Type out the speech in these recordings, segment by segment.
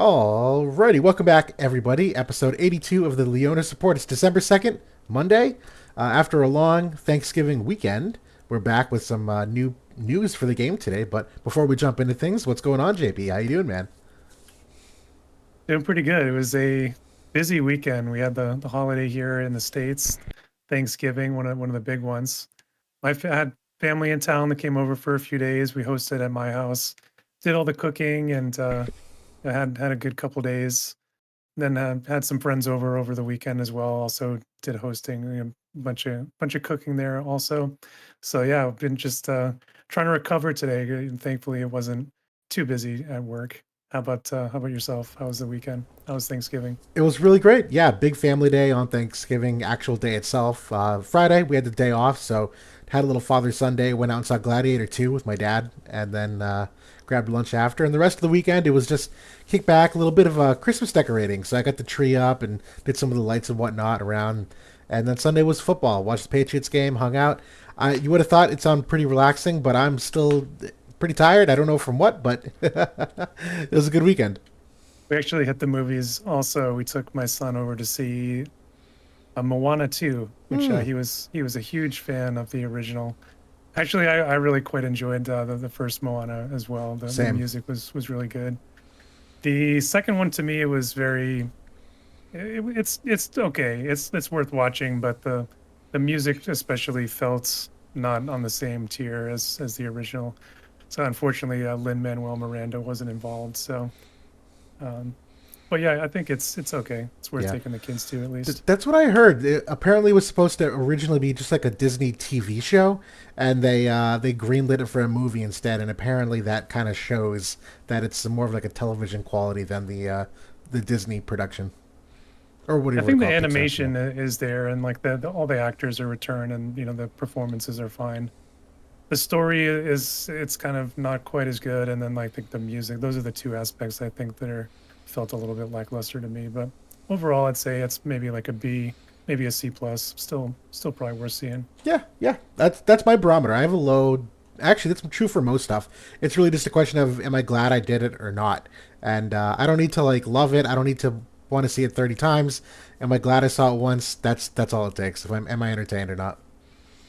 Alrighty, welcome back, everybody. Episode 82 of the Leonis Report. It's December 2nd, Monday. After a long Thanksgiving weekend, we're back with some new news for the game today. But before we jump into things, what's going on, JP? How you doing, man? Doing pretty good. It was a busy weekend. We had the holiday here in the States, Thanksgiving, one of the big ones. Had family in town that came over for a few days. We hosted at my house, did all the cooking, and I had a good couple days. Then had some friends over the weekend as well. Also did hosting, bunch of cooking there also. So yeah, I've been just trying to recover today, and thankfully it wasn't too busy at work. How about yourself? How was the weekend? How was Thanksgiving? It was really great. Yeah, big family day on Thanksgiving, actual day itself. Friday, we had the day off, so had a little Father Sunday. Went out and saw Gladiator 2 with my dad, and then grabbed lunch after. And the rest of the weekend, it was just kick back, a little bit of Christmas decorating. So I got the tree up and did some of the lights and whatnot around. And then Sunday was football. Watched the Patriots game, hung out. You would have thought it sounded pretty relaxing, but I'm still pretty tired. I don't know from what, but it was a good weekend. We actually hit the movies also. We took my son over to see Moana 2, which Hmm, he was a huge fan of the original. Actually, I really quite enjoyed the first Moana as well. The same. music was really good. The second one to me, it was very it's okay. It's worth watching, but the music especially felt not on the same tier as the original. So unfortunately, Lin-Manuel Miranda wasn't involved. So, um, but yeah, I think it's okay. It's worth Yeah. taking the kids to at least. That's what I heard. It apparently was supposed to originally be just like a Disney TV show, and they greenlit it for a movie instead. And apparently that kind of shows that it's more of like a television quality than the Disney production, or what do I you want to think the call it, Pixar? Yeah. animation is there, and like all the actors are returned, and the performances are fine. The story is it's kind of not quite as good, and then like the music. Those are the two aspects I think that are felt a little bit lackluster to me. But overall, I'd say it's maybe like a B, maybe a C plus. Still probably worth seeing. Yeah, yeah. That's my barometer. I have a low. Actually, that's true for most stuff. It's really just a question of am I glad I did it or not. And I don't need to like love it. I don't need to want to see it 30 times. Am I glad I saw it once? That's all it takes. If I'm am I entertained or not.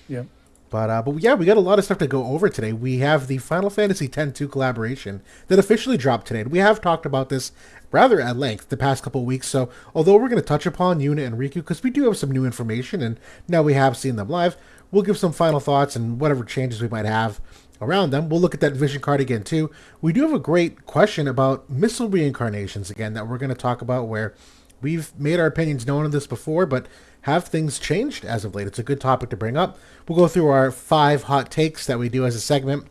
Yeah. But yeah, we got a lot of stuff to go over today. We have the Final Fantasy X-2 collaboration that officially dropped today. We have talked about this rather at length the past couple of weeks. So although we're going to touch upon Yuna and Rikku because we do have some new information and now we have seen them live, we'll give some final thoughts and whatever changes we might have around them. We'll look at that vision card again too. We do have a great question about missile reincarnations again that we're going to talk about where we've made our opinions known on this before, but have things changed as of late? It's a good topic to bring up. We'll go through our 5 hot takes that we do as a segment.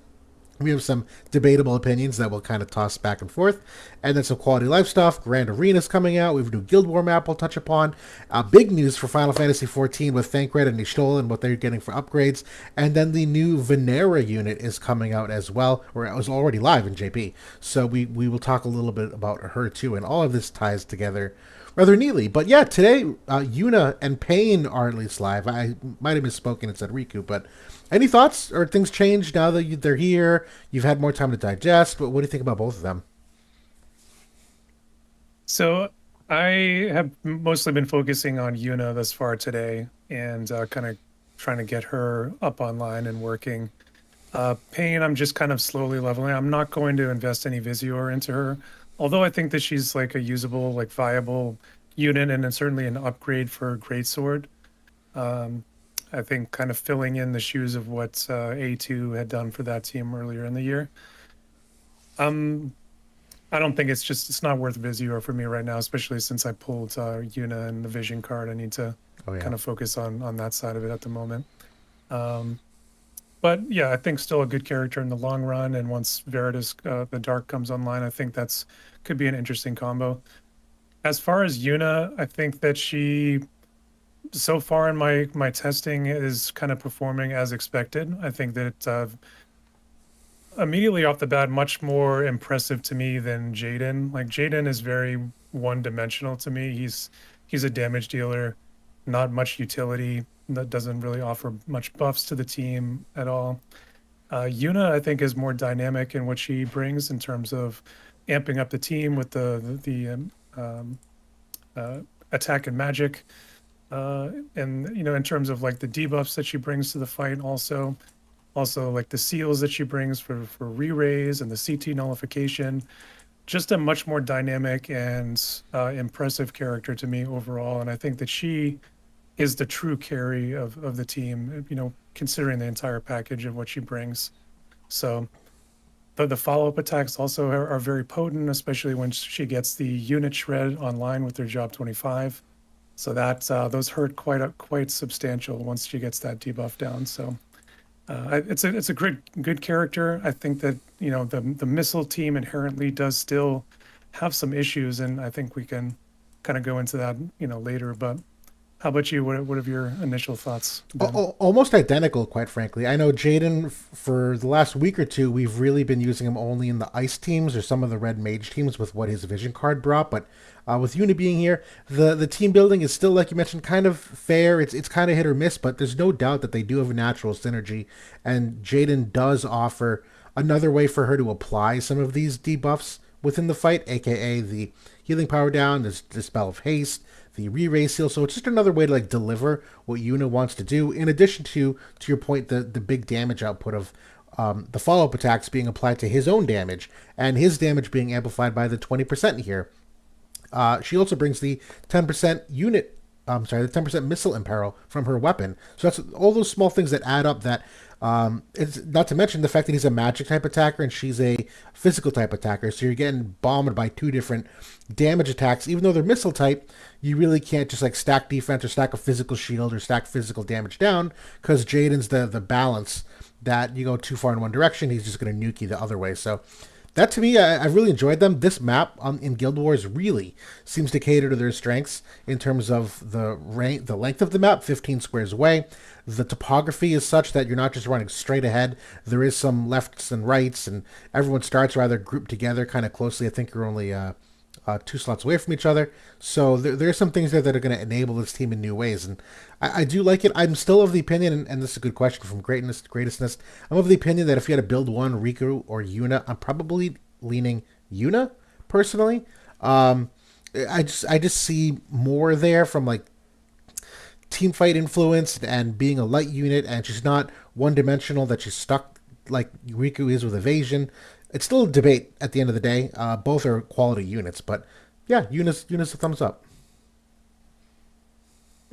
We have some debatable opinions that we'll kind of toss back and forth. And then some quality life stuff. Grand Arena's coming out. We have a new Guild War map we'll touch upon. Big news for Final Fantasy XIV with Thancred and Yshtola and what they're getting for upgrades. And then the new Vinera unit is coming out as well, or it was already live in JP. So we will talk a little bit about her too. And all of this ties together rather neatly. But yeah, today Yuna and Paine are at least live. I might have misspoken and said Rikku, but any thoughts or things changed now that they're here? You've had more time to digest. But what do you think about both of them? So I have mostly been focusing on Yuna thus far today, and kind of trying to get her up online and working. Pain, I'm just kind of slowly leveling. I'm not going to invest any Visior into her, although I think that she's like a usable, like viable unit, and then certainly an upgrade for Greatsword. Um, I think kind of filling in the shoes of what A2 had done for that team earlier in the year. Um, I don't think it's not worth Visior for me right now, especially since I pulled Yuna and the Vision card. I need to Oh yeah, kind of focus on that side of it at the moment. Um, but yeah, I think still a good character in the long run. And once Veritas the Dark comes online, I think that's could be an interesting combo. As far as Yuna, I think that she so far in my testing is kind of performing as expected. I think that immediately off the bat, much more impressive to me than Jaden. Like Jaden is very one dimensional to me. He's a damage dealer, not much utility. That doesn't really offer much buffs to the team at all. Yuna, I think, is more dynamic in what she brings in terms of amping up the team with the uh, attack and magic, and in terms of like the debuffs that she brings to the fight, also like the seals that she brings for re-raise and the CT nullification. Just a much more dynamic and impressive character to me overall, and I think that she is the true carry of the team. Considering the entire package of what she brings. So the follow-up attacks also are very potent, especially when she gets the unit shred online with their job 25. So that those hurt quite substantial once she gets that debuff down. So it's a good character. I think that the missile team inherently does still have some issues, and I think we can kind of go into that later. But how about you? What have your initial thoughts been? Almost identical, quite frankly. I know Jaden, for the last week or two, we've really been using him only in the ice teams or some of the red mage teams with what his vision card brought. But with Yuna being here, the team building is still, like you mentioned, kind of fair. It's kind of hit or miss, but there's no doubt that they do have a natural synergy. And Jaden does offer another way for her to apply some of these debuffs within the fight, aka the healing power down, the spell of haste, the re-raise seal. So it's just another way to like deliver what Yuna wants to do. In addition to your point, the big damage output of the follow-up attacks being applied to his own damage and his damage being amplified by the 20% here. She also brings the 10% unit. The 10% missile imperil from her weapon. So that's all those small things that add up. That it's not to mention the fact that he's a magic type attacker and she's a physical type attacker. So you're getting bombed by two different damage attacks. Even though they're missile type, you really can't just like stack defense or stack a physical shield or stack physical damage down because Jaden's the balance that you go too far in one direction, he's just going to nuke you the other way. So that to me, I really enjoyed them. This map in Guild Wars really seems to cater to their strengths in terms of the length of the map, 15 squares away. The topography is such that you're not just running straight ahead. There is some lefts and rights, and everyone starts rather grouped together kind of closely. I think you're only 2 slots away from each other. So there are some things there that are going to enable this team in new ways. And I do like it. I'm still of the opinion, and this is a good question from Greatestness, I'm of the opinion that if you had to build one, Rikku or Yuna, I'm probably leaning Yuna, personally. I just see more there from like team fight influence and being a light unit, and she's not one dimensional that she's stuck like Rikku is with evasion. It's still a debate at the end of the day. Both are quality units, but yeah, Yuna's a thumbs up.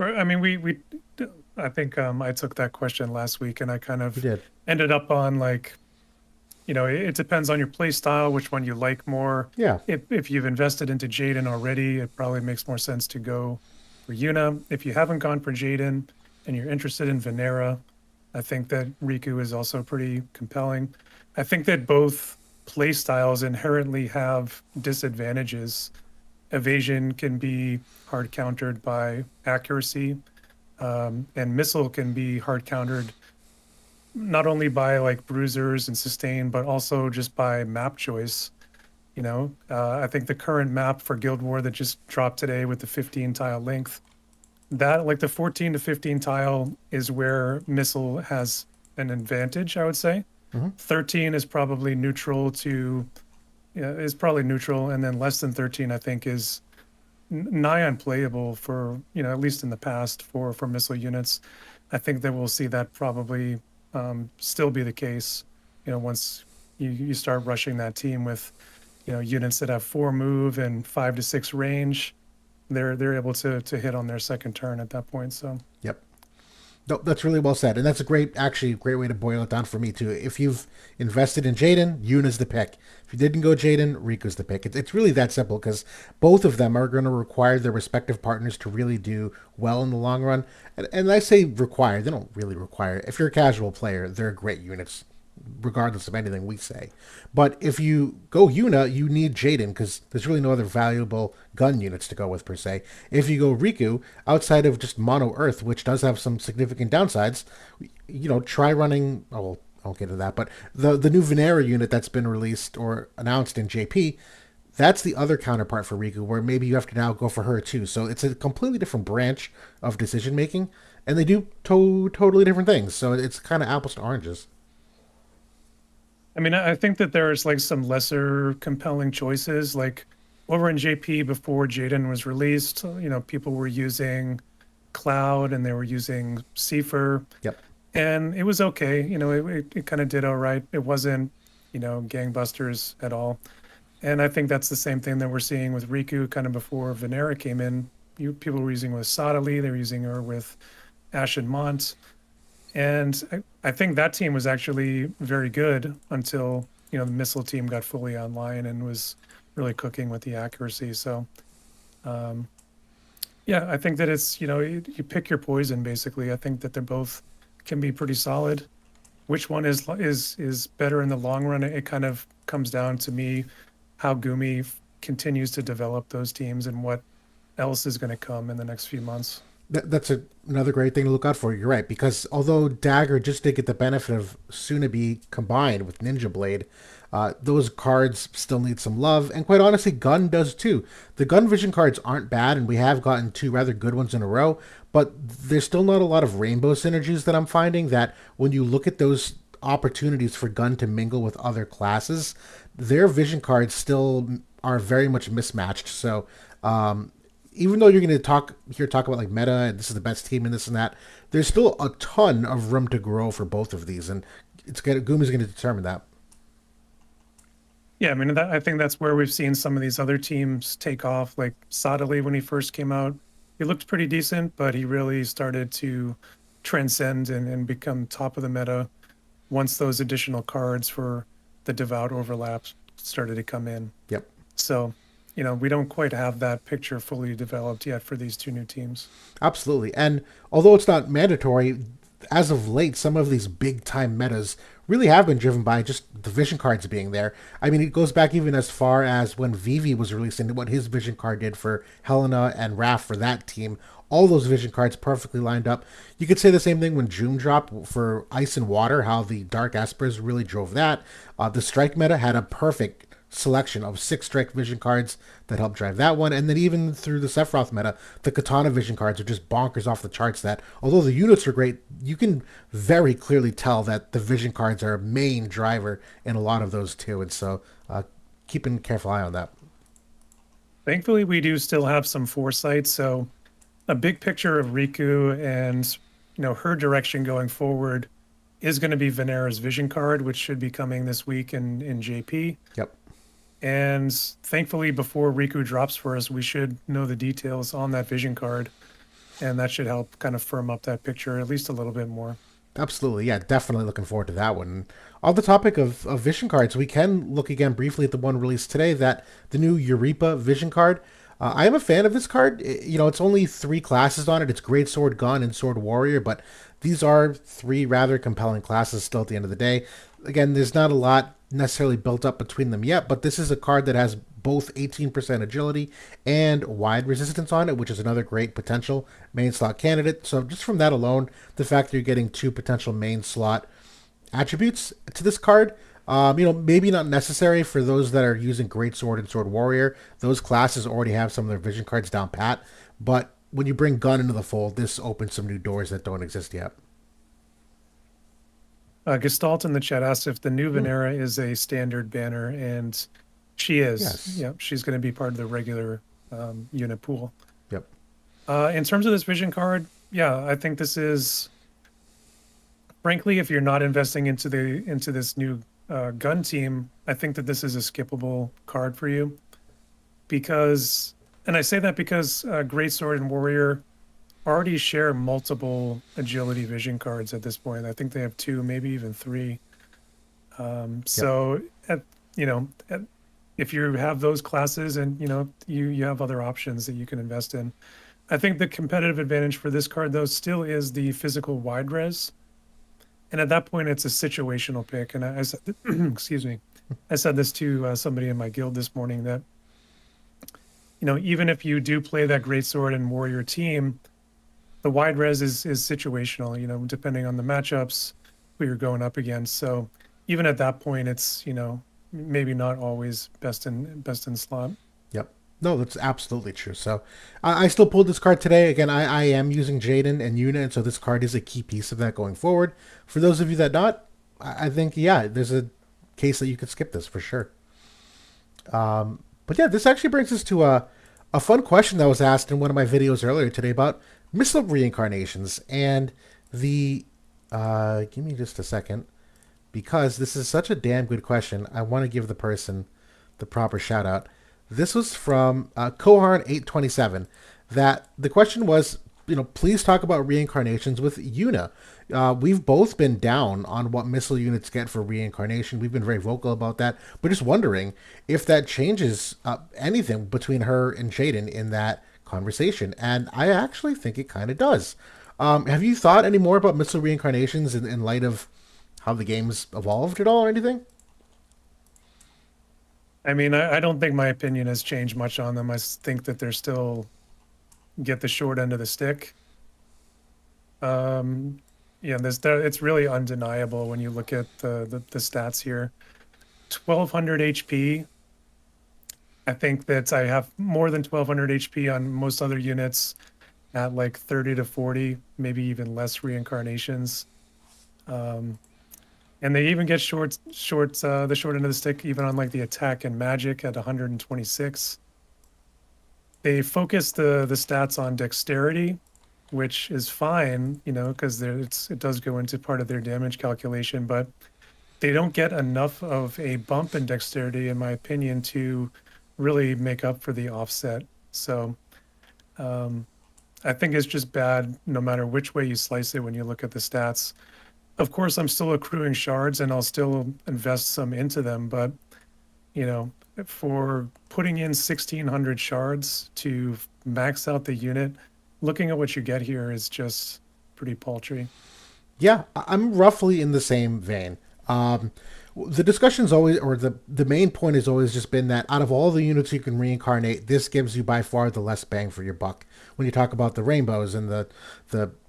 I mean, I think I took that question last week, and I kind You of did. ended up on like, it depends on your play style, which one you like more. Yeah. If you've invested into Jaden already, it probably makes more sense to go for Yuna. If you haven't gone for Jaden and you're interested in Vinera, I think that Rikku is also pretty compelling. I think that both play styles inherently have disadvantages. Evasion can be hard countered by accuracy, and missile can be hard countered not only by like bruisers and sustain, but also just by map choice. I think the current map for Guild War that just dropped today with the 15 tile length, that like the 14 to 15 tile is where missile has an advantage, I would say. Hmm. 13 is probably neutral to, yeah, is probably neutral, and then less than 13 I think is nigh unplayable for, at least in the past for missile units. I think that we'll see that probably still be the case, once you start rushing that team with, units that have 4 move and 5 to 6 range. They're able to hit on their second turn at that point. So Yep. No, that's really well said, and that's a great way to boil it down for me too. If you've invested in Jaden, Yuna's the pick. If you didn't go Jaden, Riku's the pick. It's really that simple because both of them are going to require their respective partners to really do well in the long run. And I say require; they don't really require. If you're a casual player, they're great units, regardless of anything we say. But if you go Yuna, you need Jaden because there's really no other valuable gun units to go with per se. If you go Rikku, outside of just mono Earth, which does have some significant downsides, try running. Oh, well, I won't get into that. But the new Vinera unit that's been released or announced in JP, that's the other counterpart for Rikku, where maybe you have to now go for her too. So it's a completely different branch of decision making, and they do totally different things. So it's kind of apples to oranges. I mean, I think that there's like some lesser compelling choices. Like over in JP before Jaden was released, people were using Cloud and they were using Seifer, Yep. and it was okay. It kind of did all right. It wasn't, gangbusters at all. And I think that's the same thing that we're seeing with Rikku kind of before Vinera came in. People were using with Sadali, they were using her with Ashen Mont. And I think that team was actually very good until, the missile team got fully online and was really cooking with the accuracy. So, um, yeah, I think that it's, you pick your poison basically. I think that they're both can be pretty solid. Which one is better in the long run? It kind of comes down to me how Gumi continues to develop those teams and what else is going to come in the next few months. That's another great thing to look out for. You're right, because although Dagger just did get the benefit of Tsunabi combined with Ninja Blade, those cards still need some love, and quite honestly, Gun does too. The Gun Vision cards aren't bad, and we have gotten two rather good ones in a row, but there's still not a lot of rainbow synergies that I'm finding that when you look at those opportunities for Gun to mingle with other classes, their Vision cards still are very much mismatched. So, even though you're going to talk about like meta and this is the best team and this and that, there's still a ton of room to grow for both of these, and Gumi's going to determine that. Yeah, I mean, I think that's where we've seen some of these other teams take off. Like Sadali, when he first came out, he looked pretty decent, but he really started to transcend and become top of the meta once those additional cards for the devout overlaps started to come in. Yep. So, we don't quite have that picture fully developed yet for these two new teams. Absolutely. And although it's not mandatory, as of late, some of these big time metas really have been driven by just the vision cards being there. I mean, it goes back even as far as when Vivi was released and what his vision card did for Helena and Raph for that team. All those vision cards perfectly lined up. You could say the same thing when June dropped for Ice and Water, how the Dark Espers really drove that. The Strike meta had a perfect selection of 6 strike vision cards that helped drive that one, and then even through the Sephiroth meta, the Katana vision cards are just bonkers off the charts. That although the units are great, you can very clearly tell that the vision cards are a main driver in a lot of those too, and so keeping a careful eye on that. Thankfully, we do still have some foresight. So, a big picture of Rikku and her direction going forward is going to be Vinera's vision card, which should be coming this week in JP. Yep. And thankfully, before Rikku drops for us, we should know the details on that vision card. And that should help kind of firm up that picture at least a little bit more. Absolutely, yeah, definitely looking forward to that one. On the topic of vision cards, we can look again briefly at the one released today, that the new YuRiPa vision card. I am a fan of this card. It's only 3 classes on it. It's Great Sword Gun and Sword Warrior, but these are 3 rather compelling classes still at the end of the day. Again, there's not a lot necessarily built up between them yet, but this is a card that has both 18% agility and wide resistance on it, which is another great potential main slot candidate. So just from that alone, the fact that you're getting 2 potential main slot attributes to this card, maybe not necessary for those that are using Great Sword and Sword Warrior. Those classes already have some of their vision cards down pat, but when you bring Gun into the fold, this opens some new doors that don't exist yet. Gestalt in the chat asked if the new Vinera is a standard banner, and she is. Yes. Yeah, she's going to be part of the regular unit pool. Yep. In terms of this vision card, yeah, I think this is, frankly, if you're not investing into this new gun team, I think that this is a skippable card for you, because, and I say that because Great Sword and Warrior already share multiple agility vision cards at this point. I think they have 2, maybe even 3. So, if you have those classes and you have other options that you can invest in, I think the competitive advantage for this card though still is the physical wide res, and at that point it's a situational pick. And I said, excuse me, I said this to somebody in my guild this morning that even if you do play that Great Sword and Warrior team, the wide res is situational, depending on the matchups who you're going up against. So even at that point, it's, maybe not always best in slot. Yep. No, that's absolutely true. So I still pulled this card today. Again, I am using Jaden and Yuna, and so this card is a key piece of that going forward. For those of you that not, I think, yeah, there's a case that you could skip this for sure. But yeah, this actually brings us to a fun question that was asked in one of my videos earlier today about missile reincarnations and the. Give me just a second, because this is such a damn good question. I want to give the person the proper shout out. This was from Koharn827. That the question was, please talk about reincarnations with Yuna. We've both been down on what missile units get for reincarnation. We've been very vocal about that, but just wondering if that changes anything between her and Jaden in that conversation. And I actually think it kind of does. Have you thought any more about missile reincarnations in light of how the game's evolved at all or anything? I mean, I don't think my opinion has changed much on them. I think that they're still get the short end of the stick. Yeah, it's really undeniable when you look at the stats here. 1200 HP. I think that I have more than 1200 HP on most other units at like 30 to 40, maybe even less reincarnations. And they even get the short end of the stick even on like the attack and magic at 126. They focus the stats on dexterity, which is fine, because it does go into part of their damage calculation, but they don't get enough of a bump in dexterity, in my opinion, to really make up for the offset. So I think it's just bad no matter which way you slice it when you look at the stats. Of course, I'm still accruing shards and I'll still invest some into them, but for putting in 1600 shards to max out the unit, looking at what you get here is just pretty paltry. Yeah, I'm roughly in the same vein. The discussion's always, or the main point has always just been that out of all the units you can reincarnate, this gives you by far the less bang for your buck. When you talk about the rainbows and the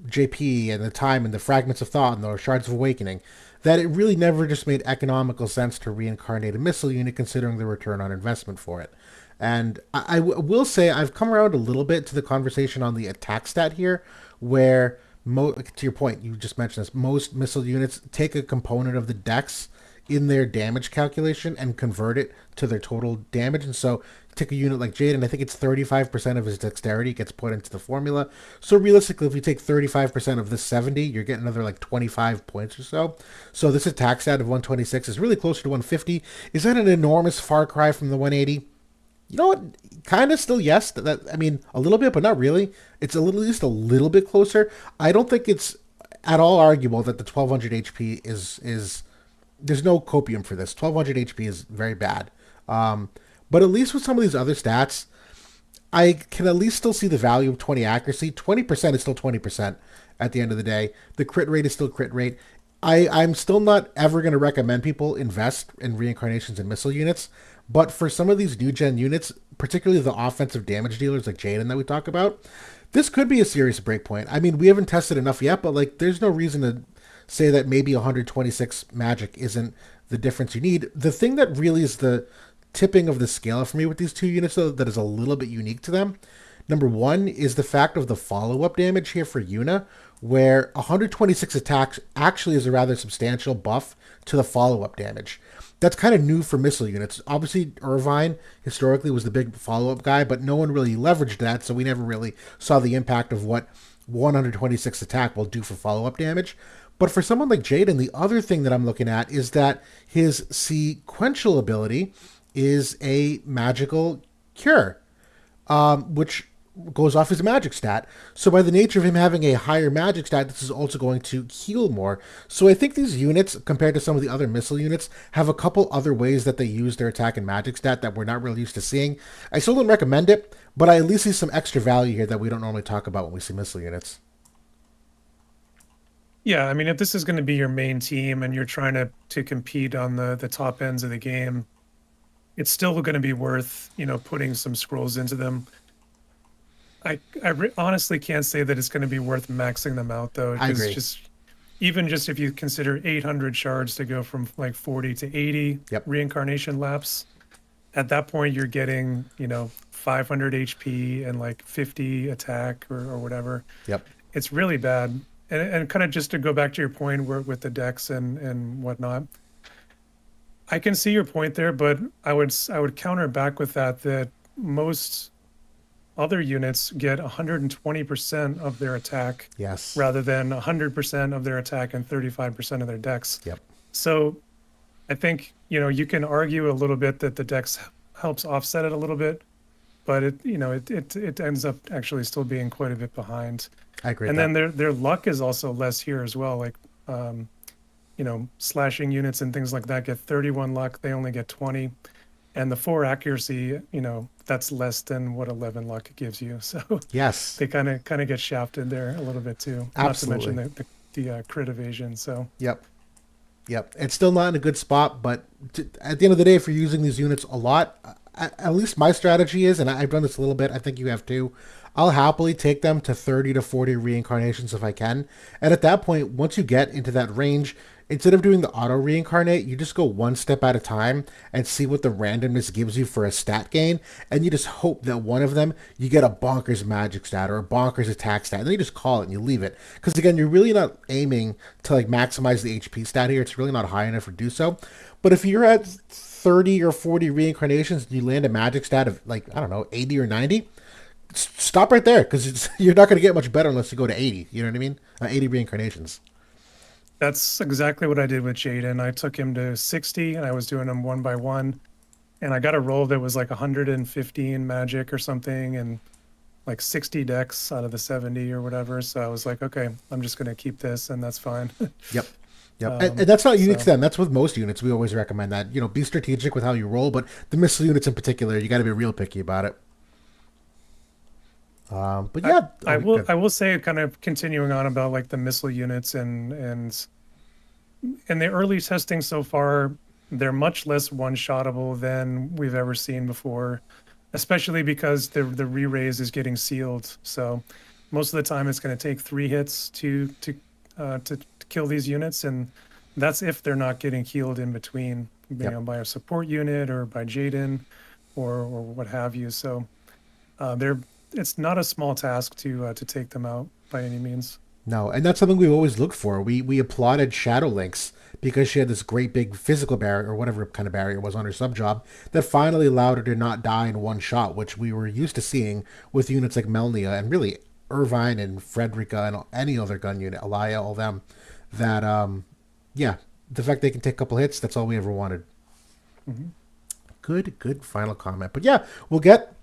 JP and the time and the fragments of thought and the shards of awakening, that it really never just made economical sense to reincarnate a missile unit considering the return on investment for it. And will say I've come around a little bit to the conversation on the attack stat here, where to your point, you just mentioned this, most missile units take a component of the dex in their damage calculation and convert it to their total damage. And so take a unit like Jaden, I think it's 35% of his dexterity gets put into the formula. So realistically, if you take 35% of this 70, you're getting another like 25 points or so. So this attack stat of 126 is really closer to 150. Is that an enormous far cry from the 180? You know what? Kind of still yes. I mean, a little bit, but not really. It's at least a little bit closer. I don't think it's at all arguable that the 1200 HP is there's no copium for this. 1200 HP is very bad. But at least with some of these other stats, I can at least still see the value of 20 accuracy. 20% is still 20% at the end of the day. The crit rate is still crit rate. I'm still not ever going to recommend people invest in reincarnations and missile units. But for some of these new gen units, particularly the offensive damage dealers like Jaden that we talk about, this could be a serious breakpoint. I mean, we haven't tested enough yet, but like, there's no reason to say that maybe 126 magic isn't the difference you need. The thing that really is the tipping of the scale for me with these two units, though, that is a little bit unique to them. Number one is the fact of the follow-up damage here for Yuna, where 126 attacks actually is a rather substantial buff to the follow-up damage. That's kind of new for missile units. Obviously, Irvine historically was the big follow-up guy, but no one really leveraged that, so we never really saw the impact of what 126 attack will do for follow-up damage. But for someone like Jaden, the other thing that I'm looking at is that his sequential ability is a magical cure, which goes off his magic stat. So by the nature of him having a higher magic stat, this is also going to heal more. So I think these units, compared to some of the other missile units, have a couple other ways that they use their attack and magic stat that we're not really used to seeing. I still don't recommend it, but I at least see some extra value here that we don't normally talk about when we see missile units. Yeah, I mean, if this is going to be your main team and you're trying to compete on the top ends of the game, it's still going to be worth, putting some scrolls into them. I honestly can't say that it's going to be worth maxing them out, though. I agree. Even just if you consider 800 shards to go from like 40 to 80 reincarnation laps, at that point you're getting, 500 HP and like 50 attack or whatever. Yep. It's really bad. And kind of just to go back to your point with the decks and whatnot, I can see your point there, but I would counter back with that most other units get 120% of their attack Yes. rather than 100% of their attack and 35% of their dex. Yep. So I think, you can argue a little bit that the dex helps offset it a little bit, but it ends up actually still being quite a bit behind. I agree with And that. then their luck is also less here as well. Like, slashing units and things like that get 31 luck. They only get 20. And the 4 accuracy, that's less than what 11 luck gives you. So Yes. they kind of get shafted there a little bit too. Absolutely. Not to mention the crit evasion. So Yep. Yep. It's still not in a good spot, but at the end of the day, if you're using these units a lot, at least my strategy is, and I've done this a little bit, I think you have too, I'll happily take them to 30 to 40 reincarnations if I can. And at that point, once you get into that range, instead of doing the auto reincarnate, you just go one step at a time and see what the randomness gives you for a stat gain. And you just hope that one of them, you get a bonkers magic stat or a bonkers attack stat. And then you just call it and you leave it. Because again, you're really not aiming to like maximize the HP stat here. It's really not high enough to do so. But if you're at 30 or 40 reincarnations and you land a magic stat of like, I don't know, 80 or 90, stop right there because you're not going to get much better unless you go to 80. You know what I mean? 80 reincarnations. that's exactly what I did with Jaden. I took him to 60 and I was doing them one by one. And I got a roll that was like 115 magic or something and like 60 dex out of the 70 or whatever. So I was like, okay, I'm just going to keep this and that's fine. Yep. Yep. And that's not unique to So them. That's with most units. We always recommend that. Be strategic with how you roll, but the missile units in particular, you got to be real picky about it. But I, yeah, I oh, will good. I will say kind of continuing on about like the missile units and in the early testing so far, they're much less one-shottable than we've ever seen before, especially because the re-raise is getting sealed. So most of the time, it's going to take 3 hits to kill these units, and that's if they're not getting healed in between, Yep. by a support unit or by Jaden or what have you. So they're it's not a small task to take them out by any means. No, and that's something we've always looked for. We applauded Shadow Lynx because she had this great big physical barrier or whatever kind of barrier it was on her sub job that finally allowed her to not die in one shot, which we were used to seeing with units like Melnia and really Irvine and Frederica and any other gun unit, Elia, all them. That yeah, the fact they can take a couple hits, that's all we ever wanted. Mhm. Good final comment. But yeah, we'll get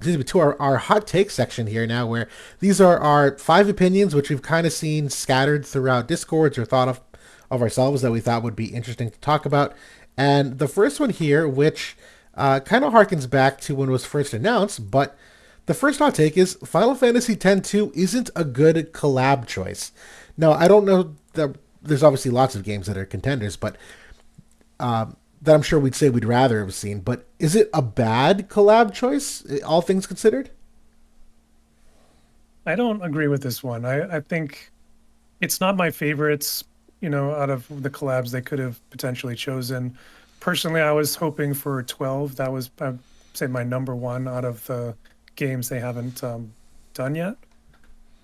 to our hot take section here now, where these are our 5 opinions, which we've kind of seen scattered throughout Discords or thought of ourselves that we thought would be interesting to talk about. And the first one here, which kind of harkens back to when it was first announced, but the first hot take is Final Fantasy X-2 isn't a good collab choice. Now, I don't know that there's obviously lots of games that are contenders, but that I'm sure we'd say we'd rather have seen. But is it a bad collab choice, all things considered? I don't agree with this one. I think it's not my favorites, out of the collabs they could have potentially chosen. Personally, I was hoping for 12. That was, I'd say, my number one out of the games they haven't done yet.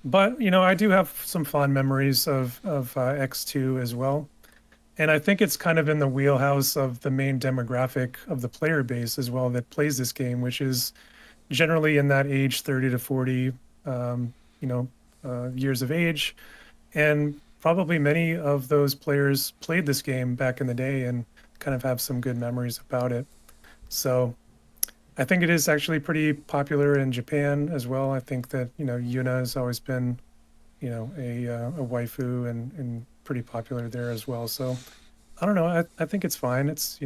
But, I do have some fond memories of X2 as well. And I think it's kind of in the wheelhouse of the main demographic of the player base as well that plays this game, which is generally in that age 30 to 40 years of age. And probably many of those players played this game back in the day and kind of have some good memories about it. So I think it is actually pretty popular in Japan as well. I think that, Yuna has always been, a waifu and pretty popular there as well. So I don't know. I think it's fine. It's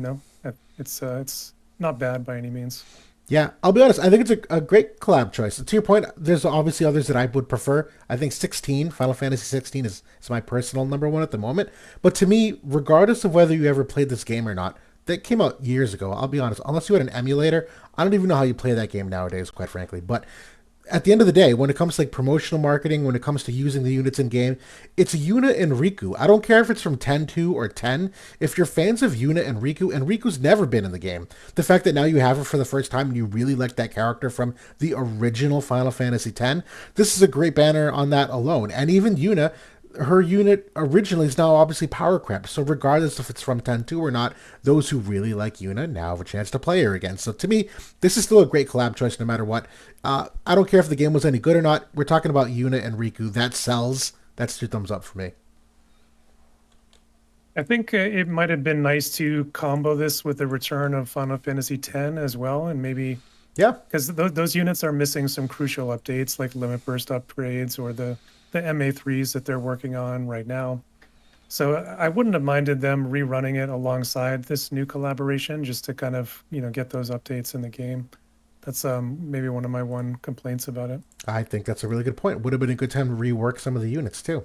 not bad by any means. Yeah, I'll be honest. I think it's a great collab choice. To your point, there's obviously others that I would prefer. I think 16, Final Fantasy 16 is my personal number one at the moment. But to me, regardless of whether you ever played this game or not, that came out years ago. I'll be honest. Unless you had an emulator, I don't even know how you play that game nowadays, quite frankly. But at the end of the day, when it comes to like promotional marketing, when it comes to using the units in game, it's Yuna and Rikku. I don't care if it's from 10-2 or 10. If you're fans of Yuna and Riku's never been in the game, the fact that now you have her for the first time and you really like that character from the original Final Fantasy X, this is a great banner on that alone. And even Yuna, her unit originally is now obviously power crept. So regardless if it's from 10-2 or not, those who really like Yuna now have a chance to play her again. So to me, this is still a great collab choice no matter what. I don't care if the game was any good or not. We're talking about Yuna and Rikku. That sells. That's 2 thumbs up for me. I think it might have been nice to combo this with the return of Final Fantasy X as well, and maybe Yeah. because those units are missing some crucial updates like limit burst upgrades or the MA3s that they're working on right now. So I wouldn't have minded them rerunning it alongside this new collaboration just to kind of, get those updates in the game. That's maybe one of my one complaints about it. I think that's a really good point. Would have been a good time to rework some of the units too.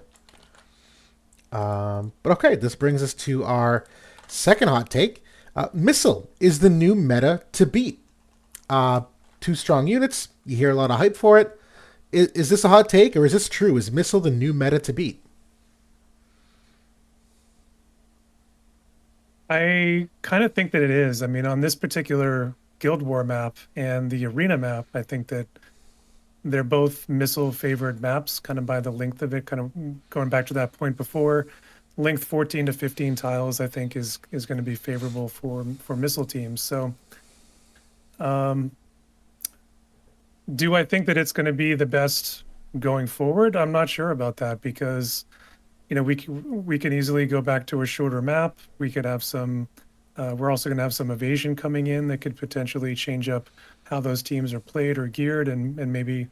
But okay, this brings us to our second hot take. Missile is the new meta to beat. 2 strong units. You hear a lot of hype for it. Is this a hot take or is this true? Is Missile the new meta to beat? I kind of think that it is. I mean, on this particular Guild War map and the arena map, I think that they're both missile favored maps, kind of by the length of it, kind of going back to that point before. Length 14 to 15 tiles, I think, is going to be favorable for missile teams. So, do I think that it's going to be the best going forward? I'm not sure about that because, we can easily go back to a shorter map. We could have some. We're also going to have some evasion coming in that could potentially change up how those teams are played or geared, and maybe,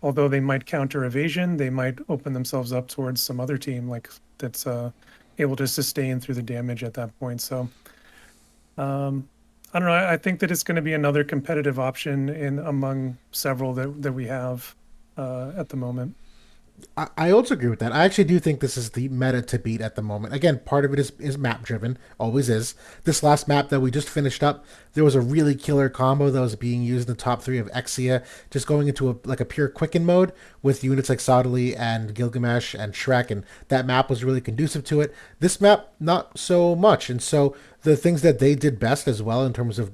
although they might counter evasion, they might open themselves up towards some other team like that's able to sustain through the damage at that point. So, I don't know. I think that it's going to be another competitive option in among several that we have at the moment. I also agree with that. I actually do think this is the meta to beat at the moment. Again, part of it is map driven, always is. This last map that we just finished up, there was a really killer combo that was being used in the top 3 of Exia, just going into a pure quicken mode with units like Saudali and Gilgamesh and Shrek, and that map was really conducive to it. This map, not so much. And so the things that they did best as well in terms of,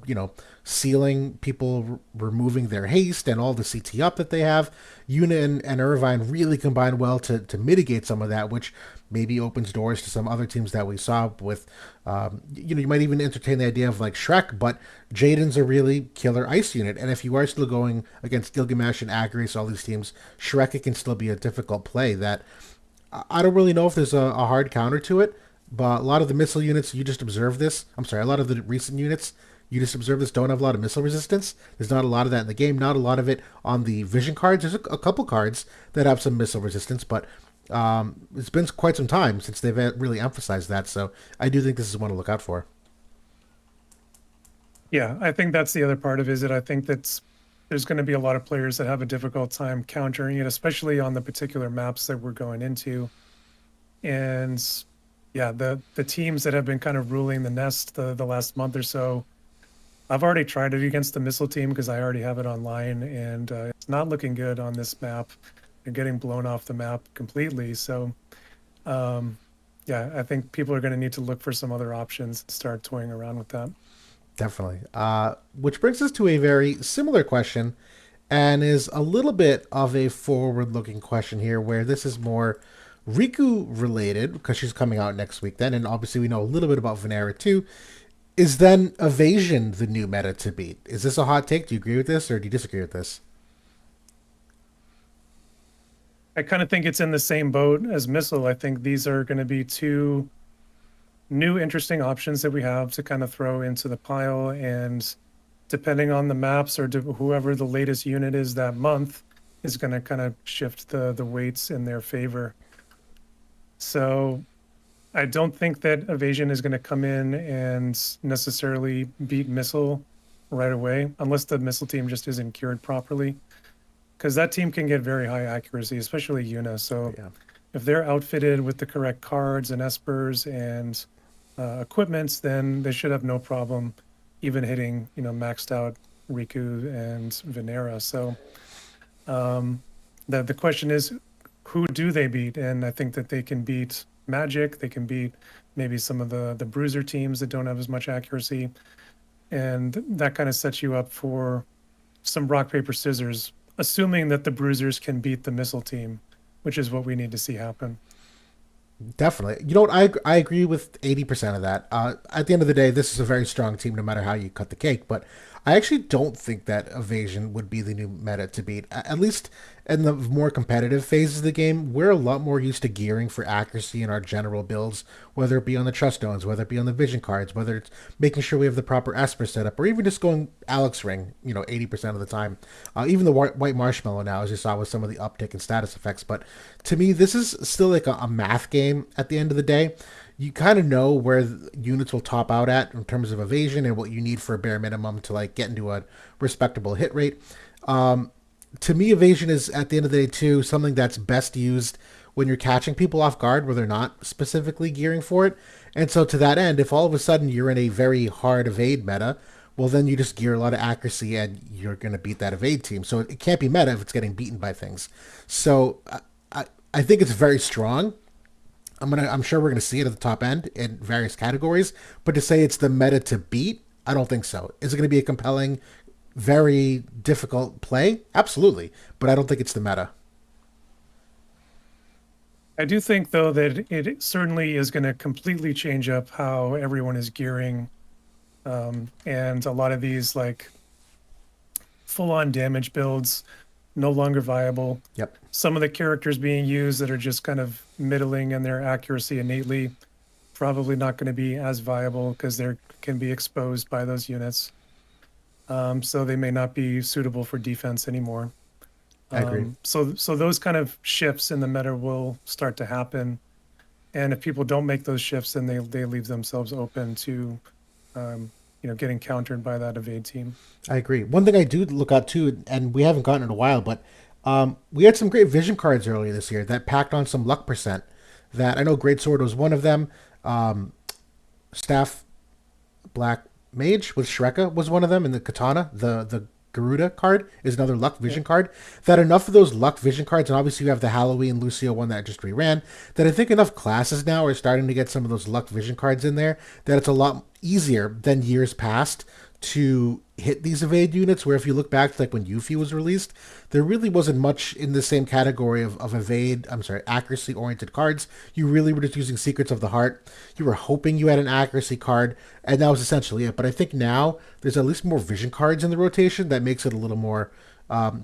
sealing people removing their haste and all the CT up that they have, Yuna and Irvine really combine well to mitigate some of that, which maybe opens doors to some other teams that we saw with, you might even entertain the idea of like Shrek, but Jaden's a really killer ice unit. And if you are still going against Gilgamesh and Agris, all these teams, Shrek, it can still be a difficult play that I don't really know if there's a hard counter to it, but a lot of the missile units, you just observe this. I'm sorry, a lot of the recent units, you just observe this, don't have a lot of missile resistance. There's not a lot of that in the game, not a lot of it on the vision cards. There's a couple cards that have some missile resistance, but it's been quite some time since they've really emphasized that. So I do think this is one to look out for. Yeah, I think that's the other part of it, is that I think there's going to be a lot of players that have a difficult time countering it, especially on the particular maps that we're going into. And yeah, the teams that have been kind of ruling the nest the last month or so, I've already tried it against the missile team because I already have it online, and it's not looking good on this map. They're getting blown off the map completely. So, yeah, I think people are going to need to look for some other options and start toying around with that. Definitely. Which brings us to a very similar question and is a little bit of a forward looking question here, where this is more Rikku related because she's coming out next week then. And obviously, we know a little bit about Vinera too. Is then evasion the new meta to beat? Is this a hot take? Do you agree with this or do you disagree with this? I kind of think it's in the same boat as missile. I think these are going to be 2 new interesting options that we have to kind of throw into the pile, and depending on the maps or whoever the latest unit is that month is going to kind of shift the weights in their favor. So I don't think that evasion is going to come in and necessarily beat missile right away, unless the missile team just isn't cured properly, because that team can get very high accuracy, especially Yuna. So Yeah. if they're outfitted with the correct cards and espers and equipments, then they should have no problem even hitting, maxed out Rikku and Vinera. So the question is, who do they beat? And I think that they can beat Magic. They can beat maybe some of the bruiser teams that don't have as much accuracy, and that kind of sets you up for some rock paper scissors, assuming that the bruisers can beat the missile team, which is what we need to see happen. Definitely. You know what? I agree with 80% of that. At the end of the day, this is a very strong team no matter how you cut the cake. But I actually don't think that evasion would be the new meta to beat. At least in the more competitive phases of the game, we're a lot more used to gearing for accuracy in our general builds, whether it be on the trust stones, whether it be on the vision cards, whether it's making sure we have the proper Esper setup, or even just going Alex Ring, 80% of the time. Even the white marshmallow now, as you saw with some of the uptick in status effects. But to me, this is still like a math game at the end of the day. You kind of know where units will top out at in terms of evasion and what you need for a bare minimum to like get into a respectable hit rate. To me, evasion is at the end of the day too something that's best used when you're catching people off guard where they're not specifically gearing for it. And so to that end, if all of a sudden you're in a very hard evade meta, well then you just gear a lot of accuracy and you're going to beat that evade team. So it can't be meta if it's getting beaten by things. So I think it's very strong. I'm sure we're gonna see it at the top end in various categories, but to say it's the meta to beat, I don't think so. Is it gonna be a compelling, very difficult play? Absolutely, but I don't think it's the meta. I do think though that it certainly is going to completely change up how everyone is gearing, and a lot of these like full-on damage builds no longer viable. Yep, Some of the characters being used that are just kind of middling in their accuracy innately, probably not going to be as viable because they can be exposed by those units. So they may not be suitable for defense anymore. I agree. So those kind of shifts in the meta will start to happen, and if people don't make those shifts, then they leave themselves open to, getting countered by that evade team. I agree. One thing I do look at too, and we haven't gotten in a while, but we had some great vision cards earlier this year that packed on some luck percent. That I know Great Sword was one of them. Staff Black Mage with Shreka was one of them, and the Katana, the Garuda card is another luck Yeah. vision card. That enough of those luck vision cards, and obviously you have the Halloween Lucio one that just reran. That I think enough classes now are starting to get some of those luck vision cards in there. That it's a lot easier than years past to hit these evade units. Where if you look back to like when Yuffie was released, there really wasn't much in the same category of evade. I'm sorry, accuracy oriented cards. You really were just using Secrets of the Heart. You were hoping you had an accuracy card, and that was essentially it. But I think now there's at least more vision cards in the rotation that makes it a little more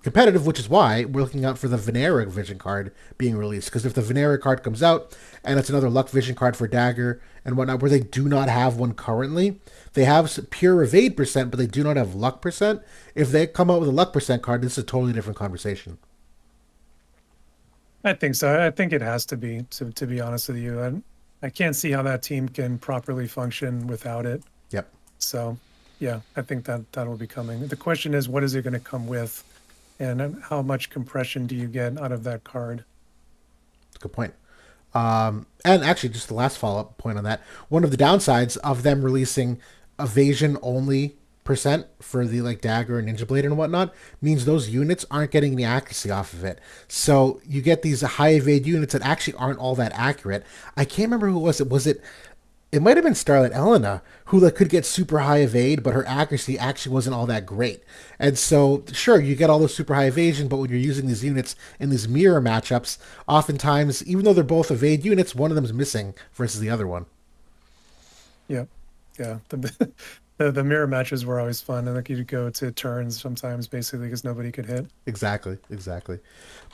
competitive, which is why we're looking out for the Vinera Vision card being released. Because if the Vinera card comes out and it's another Luck Vision card for Dagger and whatnot, where they do not have one currently, they have pure evade percent, but they do not have luck percent. If they come out with a luck percent card, this is a totally different conversation. I think so. I think it has to be, to be honest with you. I can't see how that team can properly function without it. Yep, So, yeah, I think that will be coming. The question is, what is it going to come with, and how much compression do you get out of that card? that's a good point. And actually, just the last follow up point on that, one of the downsides of them releasing evasion only percent for the like dagger and ninja blade and whatnot means those units aren't getting any accuracy off of it. So you get these high evade units that actually aren't all that accurate. I can't remember who it was. It might have been Starlight Elena who like could get super high evade, but her accuracy actually wasn't all that great. And so, sure, you get all this super high evasion, but when you're using these units in these mirror matchups, oftentimes, even though they're both evade units, one of them's missing versus the other one. Yeah, yeah. The mirror matches were always fun, and like you'd go to turns sometimes, basically, because nobody could hit. Exactly, exactly.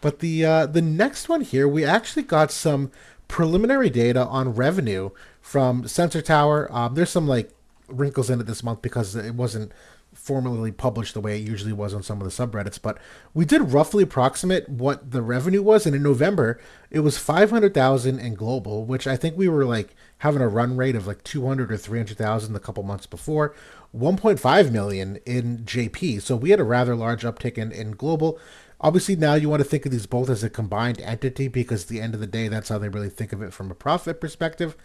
But the next one here, we actually got some preliminary data on revenue from Sensor Tower. There's some like wrinkles in it this month because it wasn't formally published the way it usually was on some of the subreddits. But we did roughly approximate what the revenue was, and in November it was 500,000 in global, which I think we were like having a run rate of like 200 or 300,000 a couple months before. 1.5 million in JP, so we had a rather large uptick in global. Obviously, now you want to think of these both as a combined entity because at the end of the day, that's how they really think of it from a profit perspective.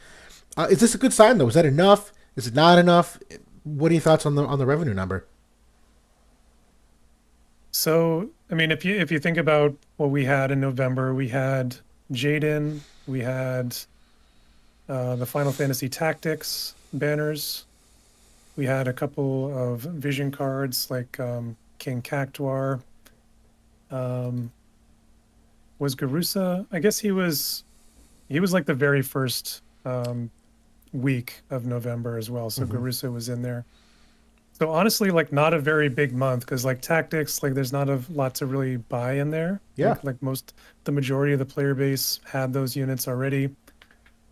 Is this a good sign though? Is that enough? Is it not enough? What are your thoughts on the revenue number? So, I mean, if you think about what we had in November, we had Jaden, we had the Final Fantasy Tactics banners, we had a couple of vision cards like King Cactuar. Was Garusa? I guess he was He was like the very first week of November as well. So Hmm. Garusa was in there. So honestly, like not a very big month because like tactics, like there's not a lot to really buy in there. Yeah. The majority of the player base had those units already.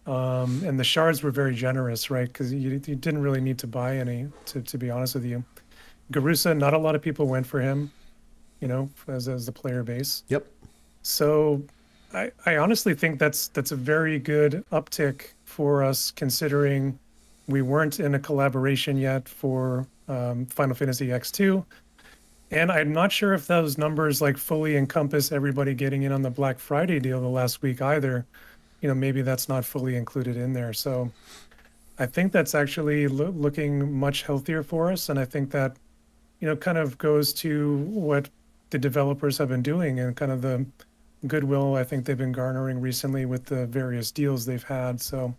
And the shards were very generous, right? Because you didn't really need to buy any, to be honest with you. Garusa, not a lot of people went for him, as the player base. Yep. So I honestly think that's a very good uptick for us considering we weren't in a collaboration yet for Final Fantasy X2. And I'm not sure if those numbers like fully encompass everybody getting in on the Black Friday deal the last week either. Maybe that's not fully included in there. So I think that's actually looking much healthier for us. And I think that, kind of goes to what the developers have been doing and kind of the goodwill I think they've been garnering recently with the various deals they've had. So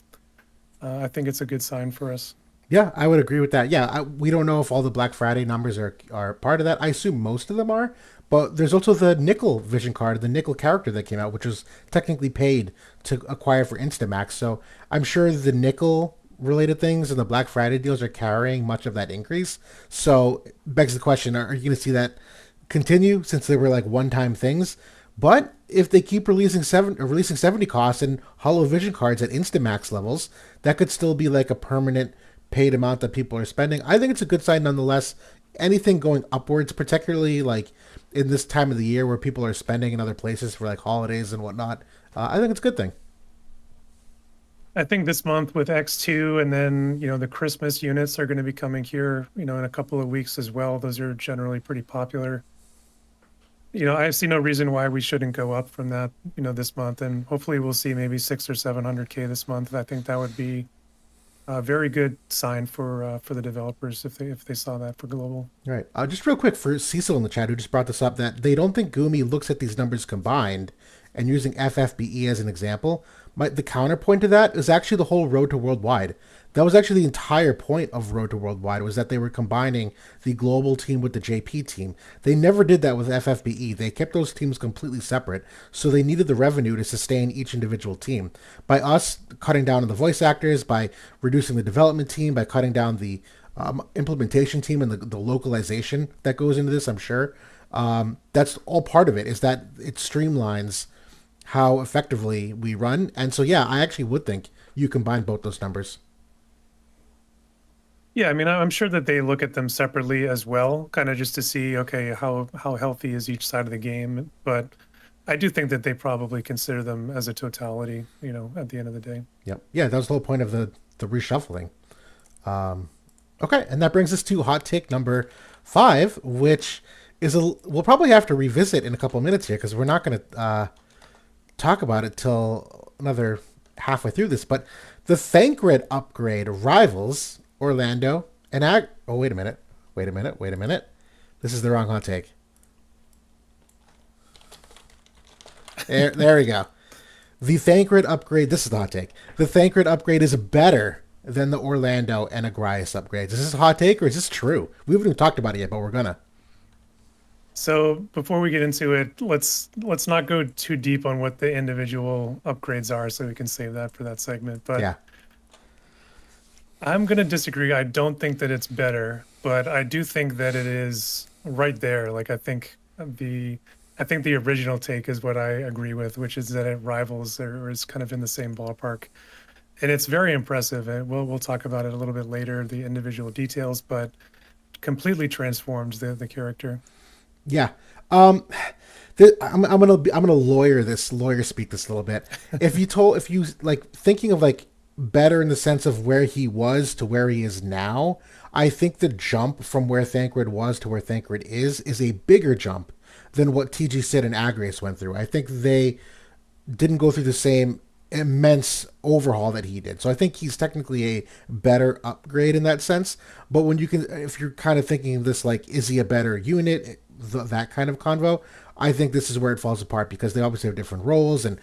I think it's a good sign for us. Yeah, I would agree with that. Yeah, we don't know if all the Black Friday numbers are part of that. I assume most of them are, but there's also the nickel vision card, the nickel character that came out, which was technically paid to acquire for Instamax. So I'm sure the nickel related things and the Black Friday deals are carrying much of that increase. So begs the question: are you going to see that continue since they were like one-time things? But if they keep releasing 70 costs and Hollow Vision cards at Instamax levels, that could still be like a permanent paid amount that people are spending. I think it's a good sign nonetheless. Anything going upwards, particularly like in this time of the year where people are spending in other places for like holidays and whatnot, I think it's a good thing. I think this month with X2 and then, the Christmas units are going to be coming here, in a couple of weeks as well. Those are generally pretty popular. I see no reason why we shouldn't go up from that, this month. And hopefully we'll see maybe 6 or 700K this month. I think that would be a very good sign for the developers if they saw that for global. All right. Just real quick for Cecil in the chat who just brought this up that they don't think Gumi looks at these numbers combined and using FFBE as an example. The counterpoint to that is actually the whole Road to Worldwide. That was actually the entire point of Road to Worldwide was that they were combining the global team with the JP team. They never did that with FFBE. They kept those teams completely separate, so they needed the revenue to sustain each individual team. By us cutting down on the voice actors, by reducing the development team, by cutting down the implementation team and the localization that goes into this, I'm sure. That's all part of it, is that it streamlines how effectively we run. And so, yeah, I actually would think you combine both those numbers. Yeah, I mean, I'm sure that they look at them separately as well, kind of just to see, okay, how healthy is each side of the game. But I do think that they probably consider them as a totality, at the end of the day. Yep. Yeah, that was the whole point of the reshuffling. Okay, and that brings us to hot take number 5, which is we'll probably have to revisit in a couple of minutes here because we're not going to talk about it till another halfway through this. But the Thancred upgrade rivals Orlando and Oh, wait a minute. Wait a minute. Wait a minute. This is the wrong hot take. There we go. The Thancred upgrade. This is the hot take. The Thancred upgrade is better than the Orlando and Agrias upgrades. Is this a hot take or is this true? We haven't even talked about it yet, but we're gonna. So before we get into it, let's not go too deep on what the individual upgrades are, so we can save that for that segment. But Yeah. I'm gonna disagree. I don't think that it's better, but I do think that it is right there. Like I think the original take is what I agree with, which is that it rivals or is kind of in the same ballpark. And it's very impressive. And we'll talk about it a little bit later, the individual details, but completely transformed the character. Yeah. I'm gonna lawyer speak this a little bit. If you like thinking of like better in the sense of where he was to where he is now, I think the jump from where Thancred was to where Thancred is a bigger jump than what TG Sid and Agrias went through. I think they didn't go through the same immense overhaul that he did. So I think he's technically a better upgrade in that sense. But if you're kind of thinking of this like, is he a better unit? That kind of convo, I think this is where it falls apart because they obviously have different roles and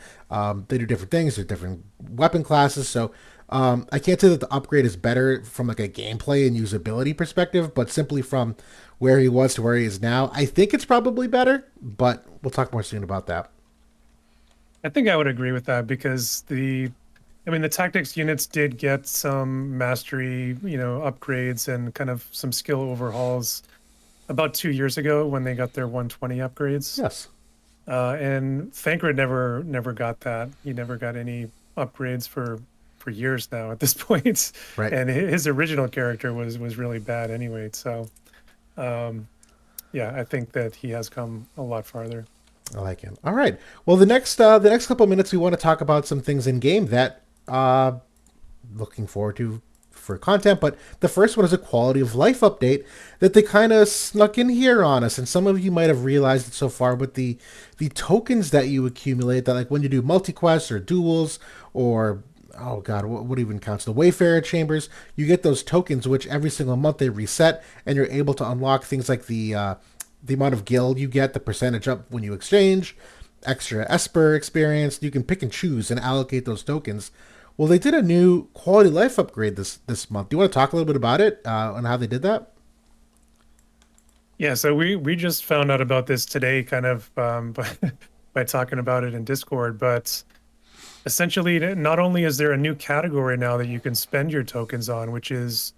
they do different things. There's different weapon classes. So I can't say that the upgrade is better from like a gameplay and usability perspective, but simply from where he was to where he is now, I think it's probably better. But we'll talk more soon about that. I think I would agree with that because I mean, the tactics units did get some mastery, upgrades and kind of some skill overhauls about 2 years ago when they got their 120 upgrades. Yes. And Thancred never got that. He never got any upgrades for years now at this point. Right. And his original character was really bad anyway. So um, yeah, I think that he has come a lot farther. I like him. All right. Well, the next couple of minutes, we want to talk about some things in game that looking forward to for content. But the first one is a quality of life update that they kind of snuck in here on us, and some of you might have realized it so far with the tokens that you accumulate. That like when you do multi quests or duels or oh god, what even counts the Wayfarer chambers, you get those tokens which every single month they reset, and you're able to unlock things like the amount of guild you get, the percentage up when you exchange, extra Esper experience. You can pick and choose and allocate those tokens. Well, they did a new quality of life upgrade this month. Do you want to talk a little bit about it and how they did that? Yeah, so we just found out about this today, kind of by talking about it in Discord. But essentially, not only is there a new category now that you can spend your tokens on, which is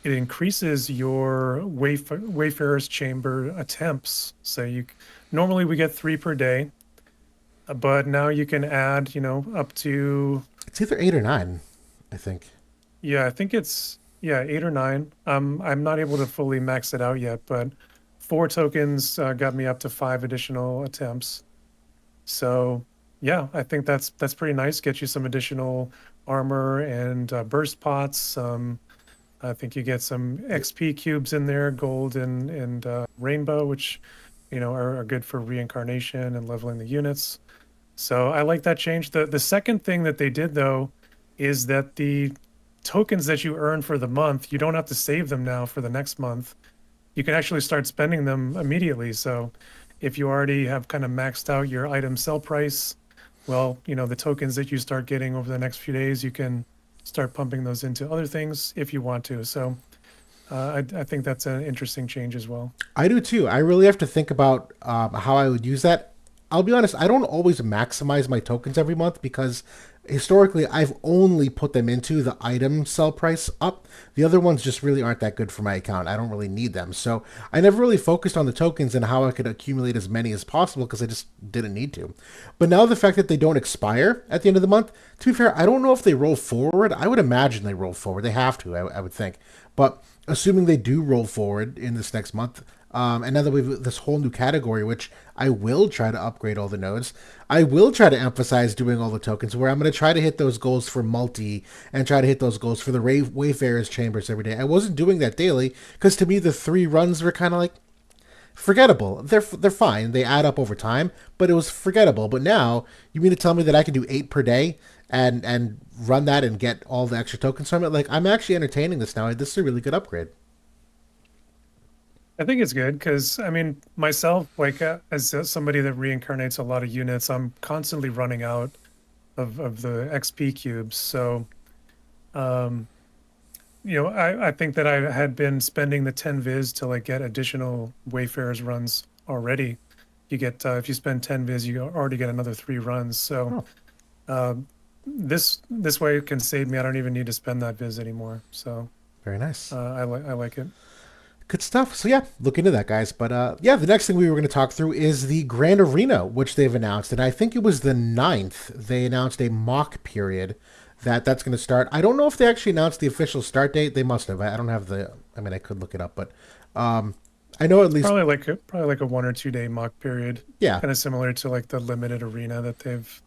it increases your Wayfarer's Chamber attempts. So normally we get 3 per day, but now you can add, up to It's either 8 or 9, I think. yeah, I think it's yeah 8 or 9. I'm not able to fully max it out yet, but 4 tokens got me up to 5 additional attempts. So yeah, I think that's pretty nice. Get you some additional armor and burst pots. I think you get some XP cubes in there, gold and rainbow, which are good for reincarnation and leveling the units. So I like that change. The second thing that they did though is that the tokens that you earn for the month, you don't have to save them now for the next month. You can actually start spending them immediately. So if you already have kind of maxed out your item sell price, well, the tokens that you start getting over the next few days, you can start pumping those into other things if you want to. So I think that's an interesting change as well. I do too. I really have to think about how I would use that. I'll be honest, I don't always maximize my tokens every month because historically I've only put them into the item sell price up. The other ones just really aren't that good for my account. I don't really need them. So I never really focused on the tokens and how I could accumulate as many as possible because I just didn't need to. But now the fact that they don't expire at the end of the month, to be fair, I don't know if they roll forward. I would imagine they roll forward. They have to, I would think. But assuming they do roll forward in this next month, and now that we've this whole new category, which I will try to upgrade all the nodes, I will try to emphasize doing all the tokens where I'm going to try to hit those goals for multi and try to hit those goals for the Wayfarer's Chambers every day. I wasn't doing that daily because to me the 3 runs were kind of like forgettable. They're fine. They add up over time, but it was forgettable. But now you mean to tell me that I can do 8 per day and run that and get all the extra tokens from it? Like I'm actually entertaining this now. This is a really good upgrade. I think it's good because I mean myself, like as somebody that reincarnates a lot of units, I'm constantly running out of the XP cubes. So um, I think that I had been spending the 10 viz to like get additional Wayfarers runs already. You get if you spend 10 viz, you already get another 3 runs. So uh, this way it can save me. I don't even need to spend that viz anymore. So Very nice. I like it. Good stuff. So yeah, look into that, guys. But yeah, the next thing we were going to talk through is the Grand Arena, which they've announced, and I think it was the 9th. They announced a mock period that's going to start. I don't know if they actually announced the official start date. They must have. I don't have the. I mean, I could look it up, but I know at least Probably like a 1 or 2 day mock period. yeah. Kind of similar to like the limited arena that they've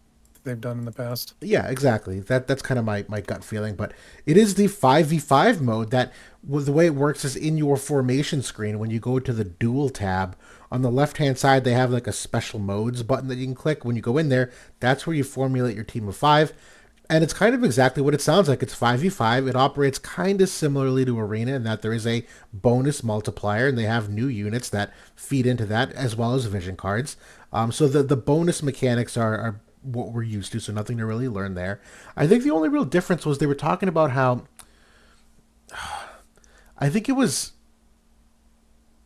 done in the past. Yeah, exactly. That's kind of my gut feeling. But it is the 5v5 mode that the way it works is in your formation screen when you go to the duel tab. On the left-hand side, they have like a special modes button that you can click. When you go in there, that's where you formulate your team of 5. And it's kind of exactly what it sounds like. It's 5v5. It operates kind of similarly to Arena in that there is a bonus multiplier, and they have new units that feed into that, as well as vision cards. So the bonus mechanics are what we're used to, so nothing to really learn there. I think the only real difference was they were talking about how I think it was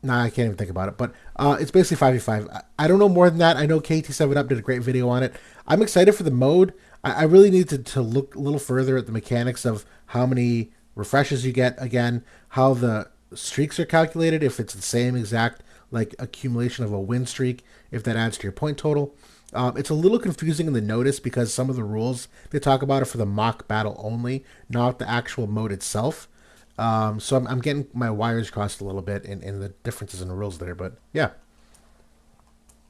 Nah, I can't even think about it. But it's basically 5v5. I don't know more than that. I know KT7 Up did a great video on it. I'm excited for the mode. I really need to look a little further at the mechanics of how many refreshes you get again, how the streaks are calculated, if it's the same exact like accumulation of a win streak, if that adds to your point total. It's a little confusing in the notice because some of the rules they talk about are for the mock battle only, not the actual mode itself. So I'm getting my wires crossed a little bit in the differences in the rules there, but yeah.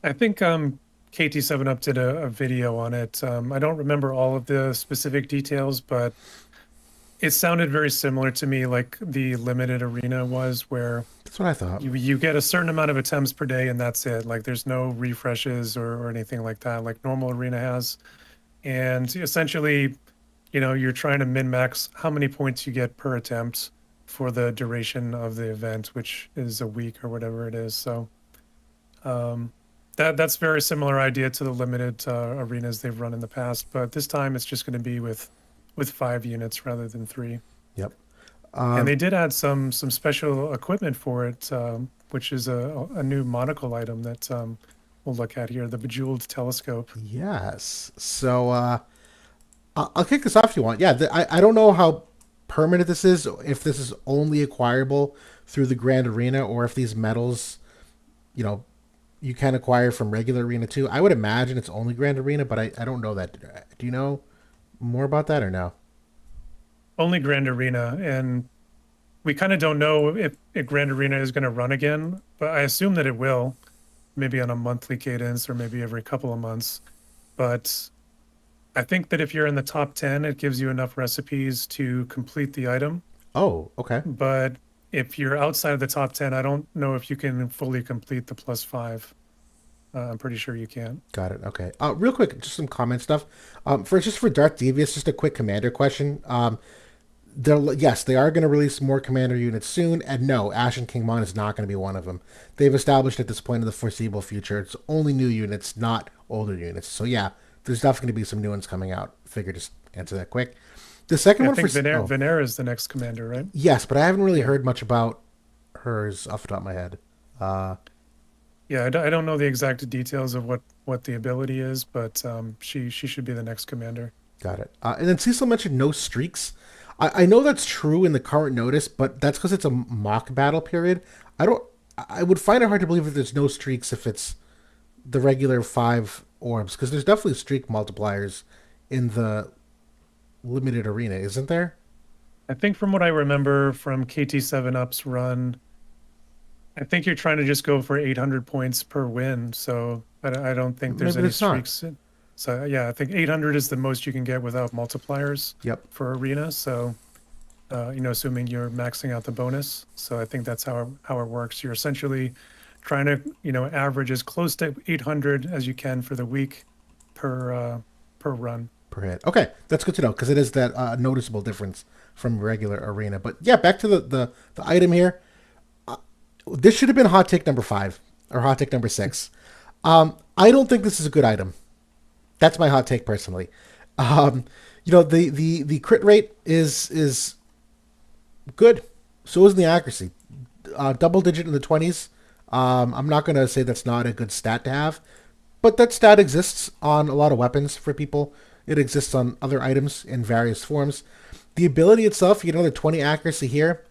I think KT7 Up did a video on it. I don't remember all of the specific details, but it sounded very similar to me, like the limited arena was, where That's what I thought. you get a certain amount of attempts per day and that's it. Like there's no refreshes or anything like that, like normal arena has. And essentially, you're trying to min max how many points you get per attempt for the duration of the event, which is a week or whatever it is. So that's very similar idea to the limited arenas they've run in the past, but this time it's just going to be with 5 units rather than 3. Yep. And they did add some special equipment for it, which is a new monocle item that we'll look at here, the Bejeweled telescope. Yes. So I'll kick this off if you want. Yeah, I don't know how permanent this is, if this is only acquirable through the Grand Arena, or if these medals, you know, you can acquire from regular arena too. I would imagine it's only Grand Arena, but I don't know that. Do you know more about that or no? Only Grand Arena, and we kind of don't know if Grand Arena is going to run again, but I assume that it will, maybe on a monthly cadence or maybe every couple of months. But I think that if you're in the top 10, it gives you enough recipes to complete the item. Oh, okay. But if you're outside of the top 10, I don't know if you can fully complete the +5. I'm pretty sure you can. Got it. Okay. Real quick, just some comment stuff. First, just for Darth Devious, just a quick commander question. Yes, they are going to release more commander units soon, and no, Ashen King Mon is not going to be one of them. They've established at this point in the foreseeable future, it's only new units, not older units. So yeah, there's definitely going to be some new ones coming out. Figure just answer that quick. The second I one think for Vinera is the next commander, right? yes, but I haven't really heard much about hers off the top of my head. Yeah, I don't know the exact details of what the ability is, but she should be the next commander. Got it. And then Cecil mentioned no streaks. I know that's true in the current notice, but that's because it's a mock battle period. I don't. I would find it hard to believe that there's no streaks if it's the regular 5 orbs, because there's definitely streak multipliers in the limited arena, isn't there? I think from what I remember from KT7 Up's run, I think you're trying to just go for 800 points per win. So I don't think there's Maybe any it's not. streaks. So yeah, I think 800 is the most you can get without multipliers Yep. for arena. So assuming you're maxing out the bonus. So I think that's how it works. You're essentially trying to average as close to 800 as you can for the week per run. Per hit. Okay, that's good to know because it is that noticeable difference from regular arena. But yeah, back to the item here. This should have been hot take number 5 or hot take number 6. I don't think this is a good item. That's my hot take personally. The crit rate is good. So is the accuracy. Double digit in the 20s. I'm not going to say that's not a good stat to have, but that stat exists on a lot of weapons for people. It exists on other items in various forms. The ability itself, you get another 20 accuracy here.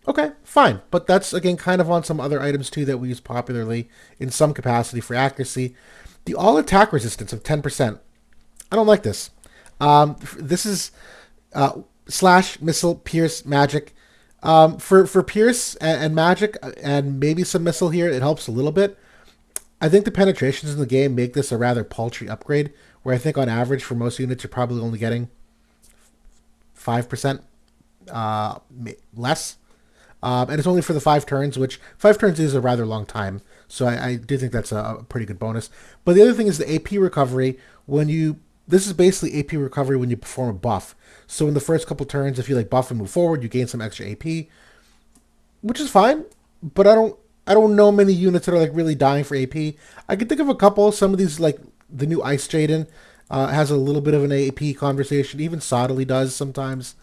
Okay, fine. But that's, again, kind of on some other items, too, that we use popularly in some capacity for accuracy. The all-attack resistance of 10%. I don't like this. This is slash, missile, pierce, magic. For pierce and magic and maybe some missile here, it helps a little bit. I think the penetrations in the game make this a rather paltry upgrade, where I think on average for most units you're probably only getting 5% less. And it's only for the 5 turns, which 5 turns is a rather long time. So I do think that's a pretty good bonus. But the other thing is the AP recovery. This is basically AP recovery when you perform a buff. So in the first couple turns, if you buff and move forward, you gain some extra AP, which is fine. But I don't know many units that are really dying for AP. I can think of a couple. Some of these, like the new Ice Jaden, has a little bit of an AP conversation. Even Sottily does sometimes.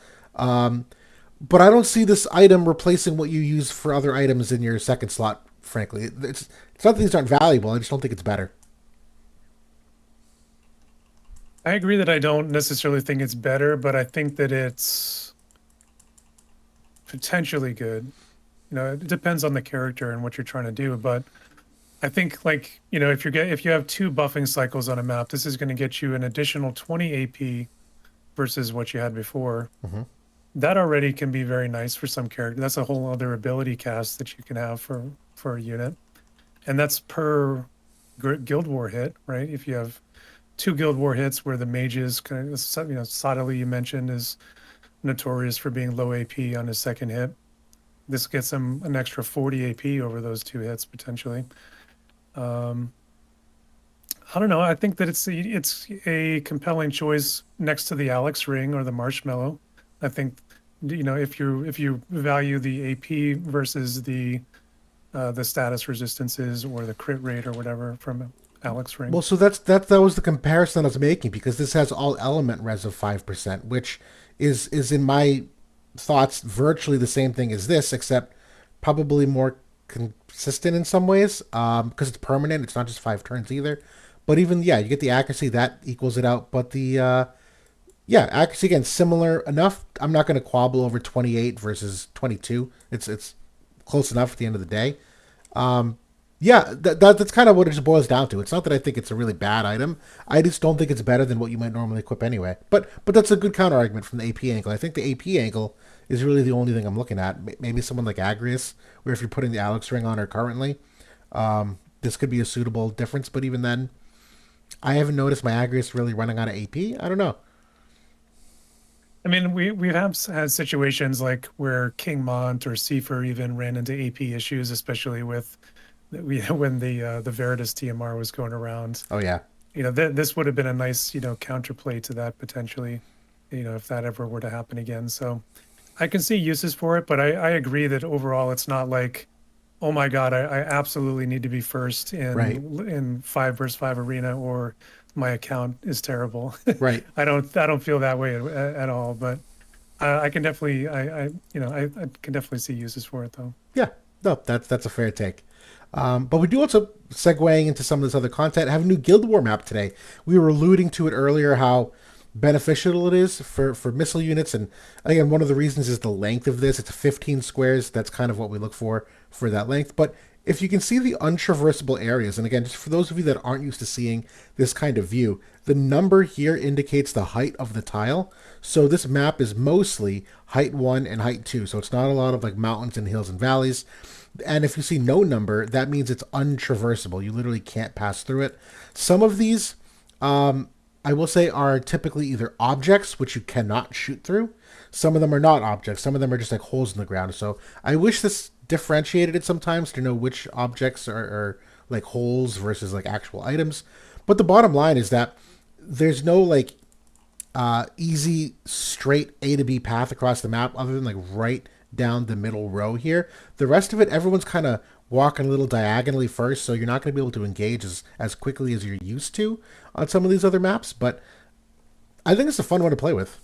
but I don't see this item replacing what you use for other items in your second slot. Frankly, it's not that these aren't valuable. I just don't think it's better. I agree that I don't necessarily think it's better, but I think that it's potentially good. You know, it depends on the character and what you're trying to do, but I think like, you know, if you have two buffing cycles on a map, this is going to get you an additional 20 AP versus what you had before. Mm-hmm. That already can be very nice for some character. That's a whole other ability cast that you can have for a unit, and that's per guild war hit, right? If you have two guild war hits where the mages kind of, you know, Sadali you mentioned is notorious for being low AP on his second hit. This gets him an extra 40 AP over those two hits potentially. Um, I don't know. I think that it's a compelling choice next to the Alex ring or the marshmallow. I think, you know, if you value the AP versus the status resistances or the crit rate or whatever from Alex ring. Well, so that was the comparison I was making because this has all element res of 5%, which is in my thoughts virtually the same thing as this, except probably more consistent in some ways because it's permanent. It's not just 5 turns either. But even you get the accuracy that equals it out. But the accuracy again similar enough. I'm not going to quabble over 28 versus 22. It's close enough at the end of the day. That's kind of what it just boils down to. It's not that I think it's a really bad item. I just don't think it's better than what you might normally equip anyway. But that's a good counter argument from the AP angle. I think the AP angle is really the only thing I'm looking at. Maybe someone like Agrius, where if you're putting the Alex ring on her currently, this could be a suitable difference. But even then, I haven't noticed my Agrius really running out of AP. I don't know. I mean, we have had situations like where King Mont or Seifer even ran into AP issues, especially with when the Veritas TMR was going around. Oh yeah. You know, this would have been a nice, you know, counterplay to that potentially, you know, if that ever were to happen again. So I can see uses for it, but I agree that overall it's not like, oh my God, I absolutely need to be first in 5 versus 5 arena or my account is terrible. Right. I don't feel that way at all, but I can definitely I can definitely see uses for it though. Yeah. No, that's a fair take. But we do also segueing into some of this other content. Have a new Guild War map today. We were alluding to it earlier how beneficial it is for missile units, and again, one of the reasons is the length of this. It's 15 squares. That's kind of what we look for that length. But if you can see the untraversable areas, and again, just for those of you that aren't used to seeing this kind of view, the number here indicates the height of the tile. So this map is mostly height 1 and height 2. So it's not a lot of like mountains and hills and valleys. And if you see no number, that means it's untraversable. You literally can't pass through it. Some of these, I will say, are typically either objects, which you cannot shoot through. Some of them are not objects. Some of them are just like holes in the ground. So I wish this differentiated it sometimes to know which objects are like holes versus like actual items. But the bottom line is that there's no like easy straight A to B path across the map other than like right down the middle row here. The rest of it, everyone's kind of walking a little diagonally first, so you're not going to be able to engage as quickly as you're used to on some of these other maps. But I think it's a fun one to play with.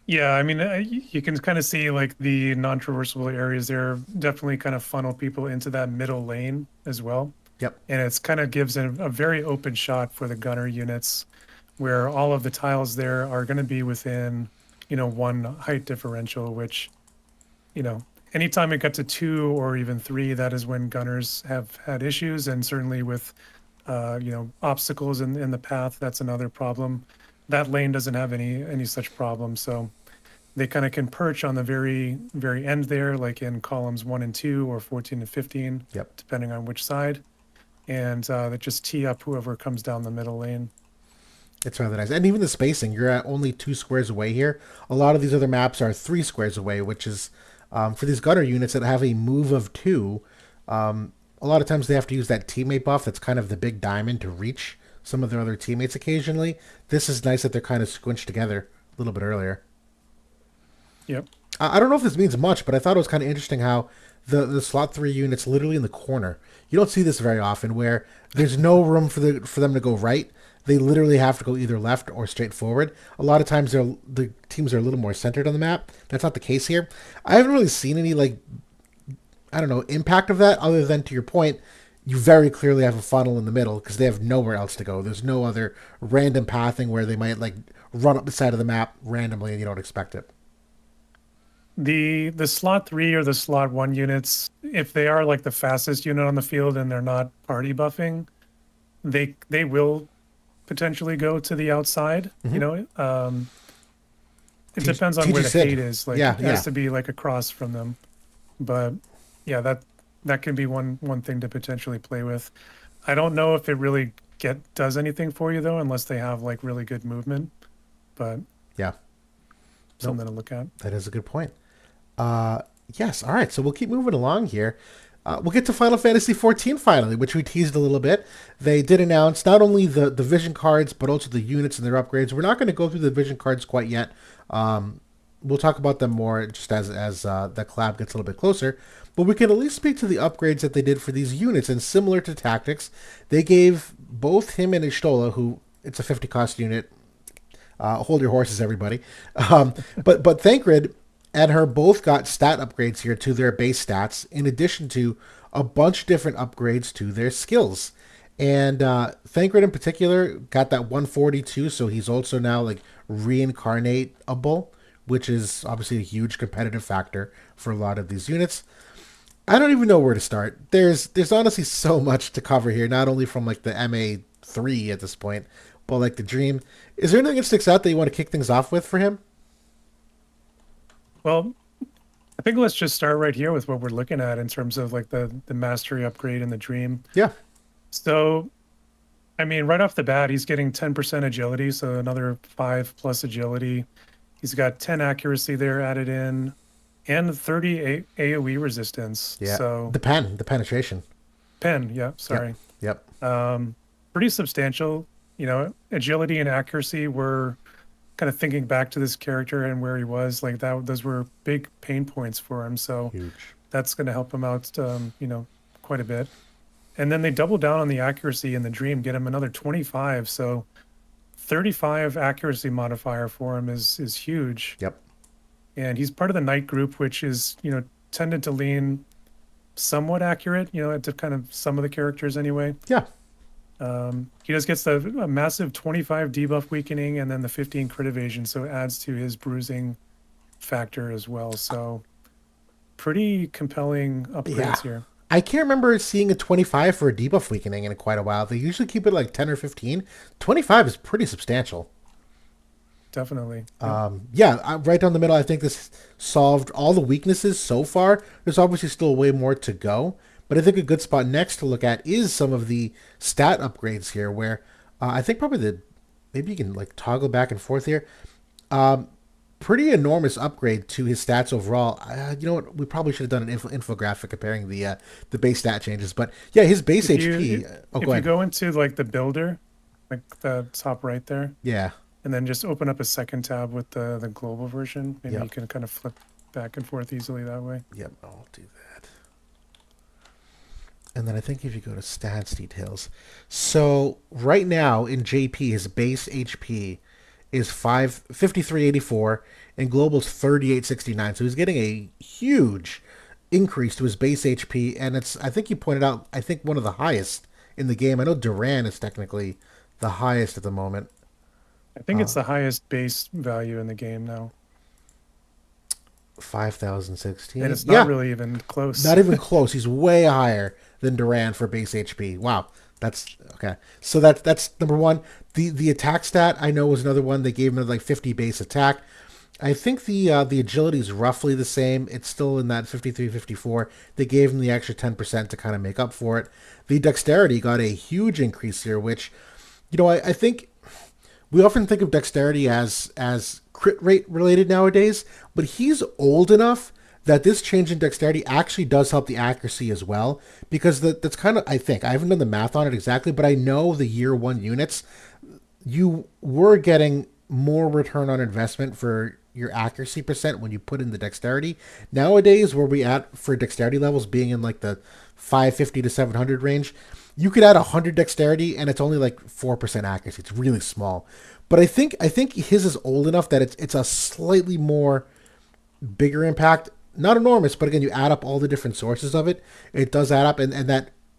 Yeah, I mean, you can kind of see like the non-traversable areas there definitely kind of funnel people into that middle lane as well. Yep. And it's kind of gives a very open shot for the gunner units where all of the tiles there are going to be within, you know, 1 height differential, which, you know, anytime it got to 2 or even 3, that is when gunners have had issues. And certainly with, you know, obstacles in the path, that's another problem. That lane doesn't have any such problem. So they kind of can perch on the very, very end there, like in columns 1 and 2 or 14 and 15, Yep. depending on which side. And that just tee up whoever comes down the middle lane. It's rather nice. And even the spacing, you're at only 2 squares away here. A lot of these other maps are 3 squares away, which is, for these gunner units that have a move of 2, a lot of times they have to use that teammate buff that's kind of the big diamond to reach some of their other teammates occasionally. This is nice that they're kind of squinched together a little bit earlier. Yep. I don't know if this means much, but I thought it was kind of interesting how the slot 3 unit's literally in the corner. You don't see this very often where there's no room for them to go right. they literally have to go either left or straight forward. A lot of times the teams are a little more centered on the map. That's not the case here. I haven't really seen any like, I don't know, impact of that other than, to your point, you very clearly have a funnel in the middle because they have nowhere else to go. There's no other random pathing where they might like run up the side of the map randomly and you don't expect it. The slot 3 or the slot 1 units, if they are like the fastest unit on the field and they're not party buffing, they will potentially go to the outside. You know, it depends on where the hate is. Like it has to be like across from them. But yeah, that can be one thing to potentially play with. I don't know if it really does anything for you though, unless they have like really good movement. But yeah, something to look at. That is a good point. Yes. All right. So we'll keep moving along here. We'll get to Final Fantasy XIV finally, which we teased a little bit. They did announce not only the vision cards, but also the units and their upgrades. We're not going to go through the vision cards quite yet. We'll talk about them more just as the collab gets a little bit closer. But we can at least speak to the upgrades that they did for these units. And similar to Tactics, they gave both him and Yshtola, who it's a 50 cost unit. Hold your horses, everybody. But Thancred and her both got stat upgrades here to their base stats, in addition to a bunch of different upgrades to their skills. And Thancred in particular got that 142, so he's also now like reincarnateable, which is obviously a huge competitive factor for a lot of these units. I don't even know where to start. There's honestly so much to cover here, not only from like the MA3 at this point, but like the Dream. Is there anything that sticks out that you want to kick things off with for him? Well, I think let's just start right here with what we're looking at in terms of like the mastery upgrade and the Dream. Yeah. So, I mean, right off the bat, he's getting 10% agility, so another 5+ agility. He's got 10 accuracy there added in, and 30 AoE resistance. Yeah. So the penetration. Yeah. Sorry. Yep. Pretty substantial. You know, agility and accuracy were kind of thinking back to this character and where he was like that. Those were big pain points for him. So huge. That's going to help him out, you know, quite a bit. And then they double down on the accuracy in the Dream, get him another 25. So 35 accuracy modifier for him is huge. Yep. And he's part of the Knight group, which is, you know, tended to lean somewhat accurate, you know, to kind of some of the characters anyway. Yeah. He just gets a massive 25 debuff weakening and then the 15 crit evasion, so it adds to his bruising factor as well. So pretty compelling upgrades here. I can't remember seeing a 25 for a debuff weakening in quite a while. They usually keep it like 10 or 15. 25 is pretty substantial. Definitely. Right down the middle. I think this solved all the weaknesses so far. There's obviously still way more to go. But I think a good spot next to look at is some of the stat upgrades here, where I think probably maybe you can like toggle back and forth here. Pretty enormous upgrade to his stats overall. You know what? We probably should have done an infographic comparing the base stat changes. But yeah, his base HP. If you go into like the builder, like the top right there. Yeah. And then just open up a second tab with the global version. Maybe you can kind of flip back and forth easily that way. Yep, I'll do that. And then I think if you go to stats details. So right now in JP, his base HP is 5384 and global's 3869. So he's getting a huge increase to his base HP. And it's, I think you pointed out, I think one of the highest in the game. I know Duran is technically the highest at the moment. I think it's the highest base value in the game now. 5,016. And it's not really even close. Not even close. He's way higher than Duran for base HP. Wow. That's okay. So that's number one. The attack stat I know was another one. They gave him like 50 base attack. I think the agility is roughly the same. It's still in that 53, 54. They gave him the extra 10% to kind of make up for it. The dexterity got a huge increase here, which, you know, I think we often think of dexterity as crit rate related nowadays, but he's old enough that this change in dexterity actually does help the accuracy as well, because that's kind of, I think, I haven't done the math on it exactly, but I know the year one units, you were getting more return on investment for your accuracy percent when you put in the dexterity. Nowadays, where we at for dexterity levels being in like the 550 to 700 range, you could add 100 dexterity and it's only like 4% accuracy. It's really small. But I think his is old enough that it's a slightly more bigger impact. Not enormous, but again, you add up all the different sources of it, it does add up, and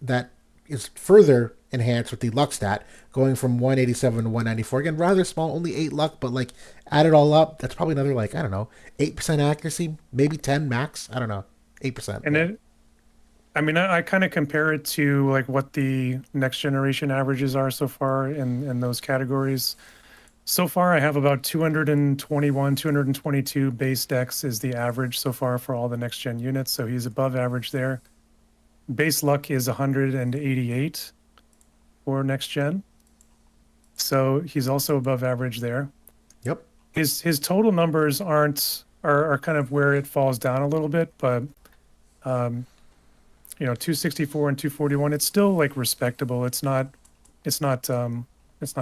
that is further enhanced with the luck stat going from 187 to 194. Again, rather small, only 8 luck, but like add it all up, that's probably another like I don't know 8% accuracy, maybe 10 max. I don't know, 8%. And Yeah. it, I mean, I kind of compare it to like what the next generation averages are so far in those categories. So far, I have about 221, 222 base dex is the average so far for all the next gen units. So he's above average there. Base luck is 188 for next gen. So he's also above average there. Yep. His total numbers are kind of where it falls down a little bit, but um, 264 and 241, it's still like respectable. It's not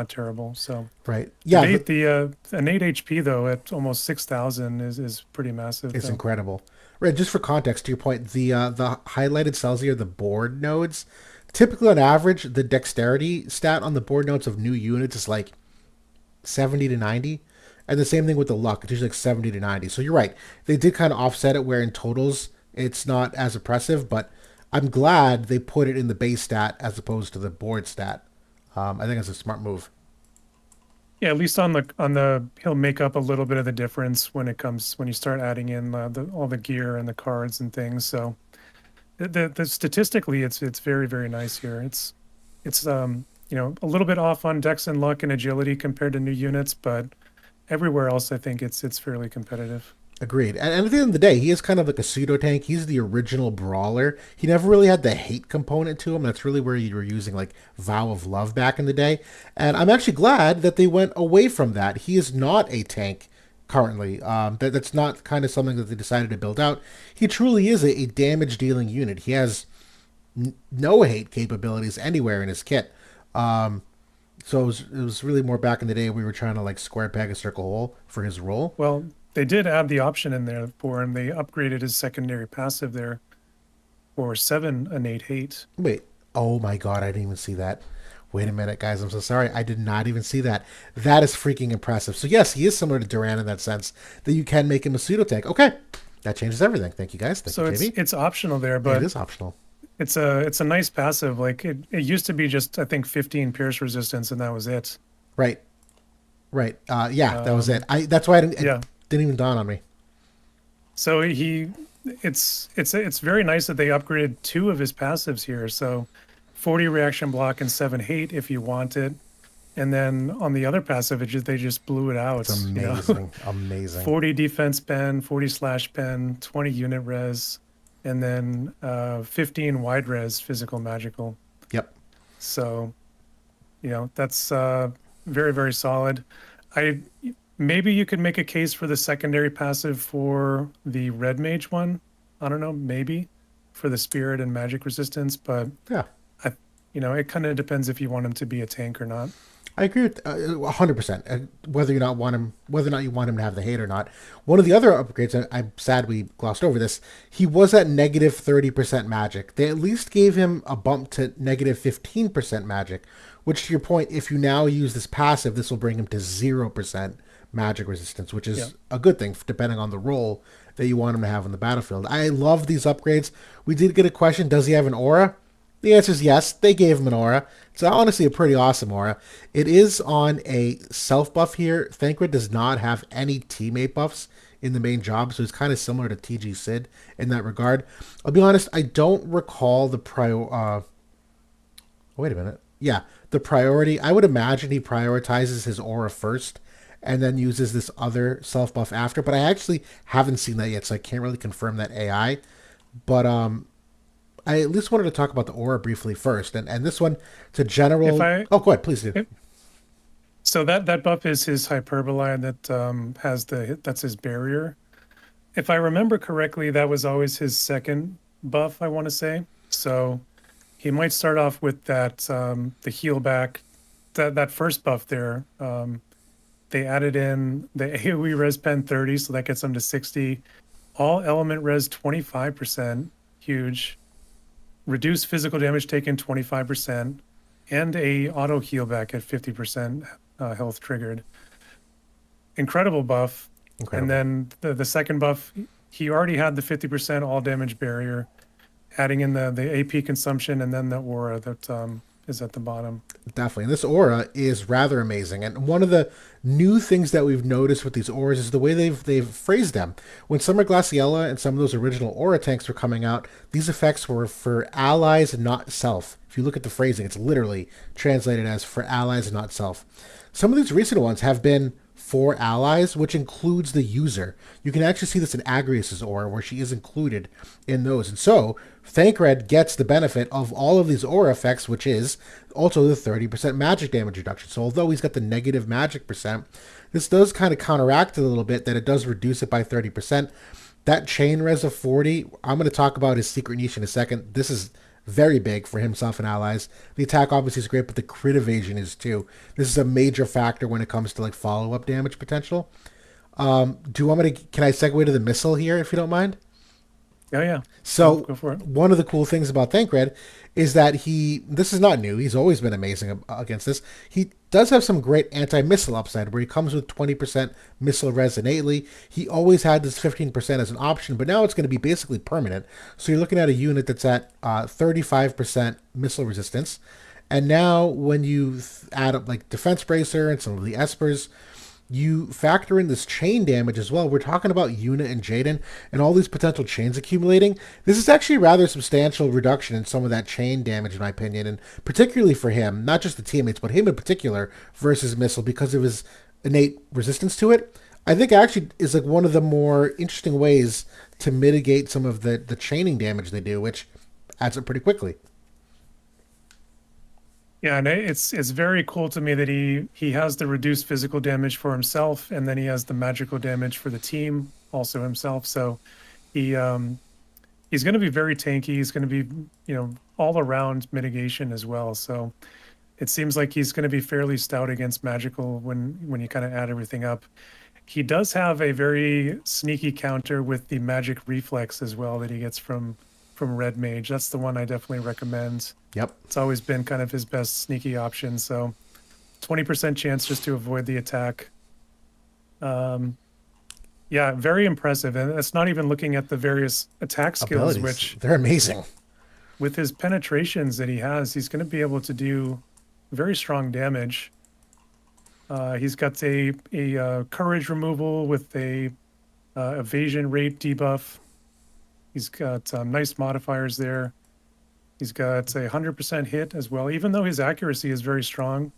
terrible. So Right. Yeah. the innate HP though at almost 6,000 is pretty massive It's though. incredible. Right, just for context, to your point, the highlighted cells here, the board nodes, typically on average, the dexterity stat on the board nodes of new units is like 70 to 90. And the same thing with the luck, it's usually like 70 to 90. So you're right. They did kind of offset it where in totals it's not as oppressive, but I'm glad they put it in the base stat as opposed to the board stat. I think it's a smart move. Yeah, at least on the he'll make up a little bit of the difference when you start adding in all the gear and the cards and things. So the statistically it's very very nice here. It's a little bit off on dex and luck and agility compared to new units, but everywhere else I think it's fairly competitive. Agreed. And at the end of the day, he is kind of like a pseudo tank. He's the original brawler. He never really had the hate component to him. That's really where you were using like Vow of Love back in the day. And I'm actually glad that they went away from that. He is not a tank currently. That's not kind of something that they decided to build out. He truly is a damage dealing unit. He has no hate capabilities anywhere in his kit. So it was really more back in the day we were trying to like square peg a circle hole for his role. Well, they did add the option in there for him. They upgraded his secondary passive there for 7 innate hate. Wait. Oh my god, I didn't even see that. Wait a minute, guys. I'm so sorry. I did not even see that. That is freaking impressive. So yes, he is similar to Duran in that sense that you can make him a pseudo tank. Okay. That changes everything. Thank you guys. Thank So you, it's JB. it's optional there, Yeah, it but is optional. it's a nice passive. Like it used to be just I think 15 pierce resistance and that was it. Right. Right. Yeah, that was it. Um, That's why it yeah. didn't even dawn on me. So it's very nice that they upgraded 2 of his passives here. So 40 reaction block and 7 hate if you want it. And then on the other passive, they just blew it out. It's amazing. Amazing. 40 defense pen, 40 slash pen, 20 unit res, and then 15 wide res physical magical. Yep. So, that's very, very solid. I Maybe you could make a case for the secondary passive for the red mage one. I don't know, maybe for the spirit and magic resistance, but Yeah. it kind of depends if you want him to be a tank or not. I agree with 100%. Whether or not you want him to have the hate or not. One of the other upgrades, I'm sad we glossed over this. He was at negative 30% magic. They at least gave him a bump to negative 15% magic, which to your point, if you now use this passive, this will bring him to 0% magic resistance, which is Yeah. a good thing depending on the role that you want him to have on the battlefield. I love these upgrades. We did get a question: does he have an aura? The answer is yes. They gave him an aura. It's honestly a pretty awesome aura. It is on a self buff here. Thancred does not have any teammate buffs in the main job, so it's kind of similar to TG Sid in that regard. I'll be honest, I don't recall the wait a minute. Yeah, the priority. I would imagine he prioritizes his aura first and then uses this other self buff after, but I actually haven't seen that yet, so I can't really confirm that AI. But I at least wanted to talk about the aura briefly first, and this one, it's a general. If I Oh, go ahead, please do. if, so that buff is his hyperbole that that's his barrier. If I remember correctly, that was always his second buff, I want to say. So he might start off with that the heal back, that first buff there, They added in the AoE res pen 30, so that gets them to 60. All element res 25%, huge. Reduce physical damage taken 25%, and a auto heal back at 50% health triggered. Incredible buff. Incredible. And then the second buff, he already had the 50% all damage barrier, adding in the AP consumption and then the aura that is at the bottom. Definitely. And this aura is rather amazing. And one of the new things that we've noticed with these auras is the way they've phrased them. When Summer Glaciella and some of those original aura tanks were coming out, these effects were for allies, not self. If you look at the phrasing, it's literally translated as for allies, not self. Some of these recent ones have been for allies, which includes the user. You can actually see this in Agrius's aura, where she is included in those. And so, Thancred gets the benefit of all of these aura effects, which is also the 30% magic damage reduction. So although he's got the negative magic percent, this does kind of counteract it a little bit, that it does reduce it by 30%. That chain res of 40, I'm going to talk about his secret niche in a second. This is very big for himself and allies. The attack obviously is great, but the crit evasion is too. This is a major factor when it comes to like follow-up damage potential. Do you want me to? Can I segue to the missile here, if you don't mind? Oh yeah. So Go for it. one of the cool things about Thancred is that this is not new. He's always been amazing against this. He does have some great anti-missile upside where he comes with 20% missile res innately. He always had this 15% as an option, but now it's going to be basically permanent. So you're looking at a unit that's at 35% missile resistance. And now when you add up like Defense Bracer and some of the Espers, you factor in this chain damage as well. We're talking about Yuna and Jaden and all these potential chains accumulating. This is actually a rather substantial reduction in some of that chain damage, in my opinion, and particularly for him, not just the teammates, but him in particular versus Missile because of his innate resistance to it. I think actually is like one of the more interesting ways to mitigate some of the chaining damage they do, which adds up pretty quickly. Yeah, and it's very cool to me that he has the reduced physical damage for himself, and then he has the magical damage for the team, also himself. So he he's going to be very tanky. He's going to be all around mitigation as well. So it seems like he's going to be fairly stout against magical when you kind of add everything up. He does have a very sneaky counter with the magic reflex as well that he gets from Red Mage. That's the one I definitely recommend. Yep. It's always been kind of his best sneaky option. So 20% chance just to avoid the attack. Yeah, very impressive. And that's not even looking at the various attack skills, Abilities. which They're amazing. with his penetrations that he has, he's going to be able to do very strong damage. He's got a courage removal with a evasion rate debuff. He's got nice modifiers there. He's got a 100% hit as well, even though his accuracy is very strong.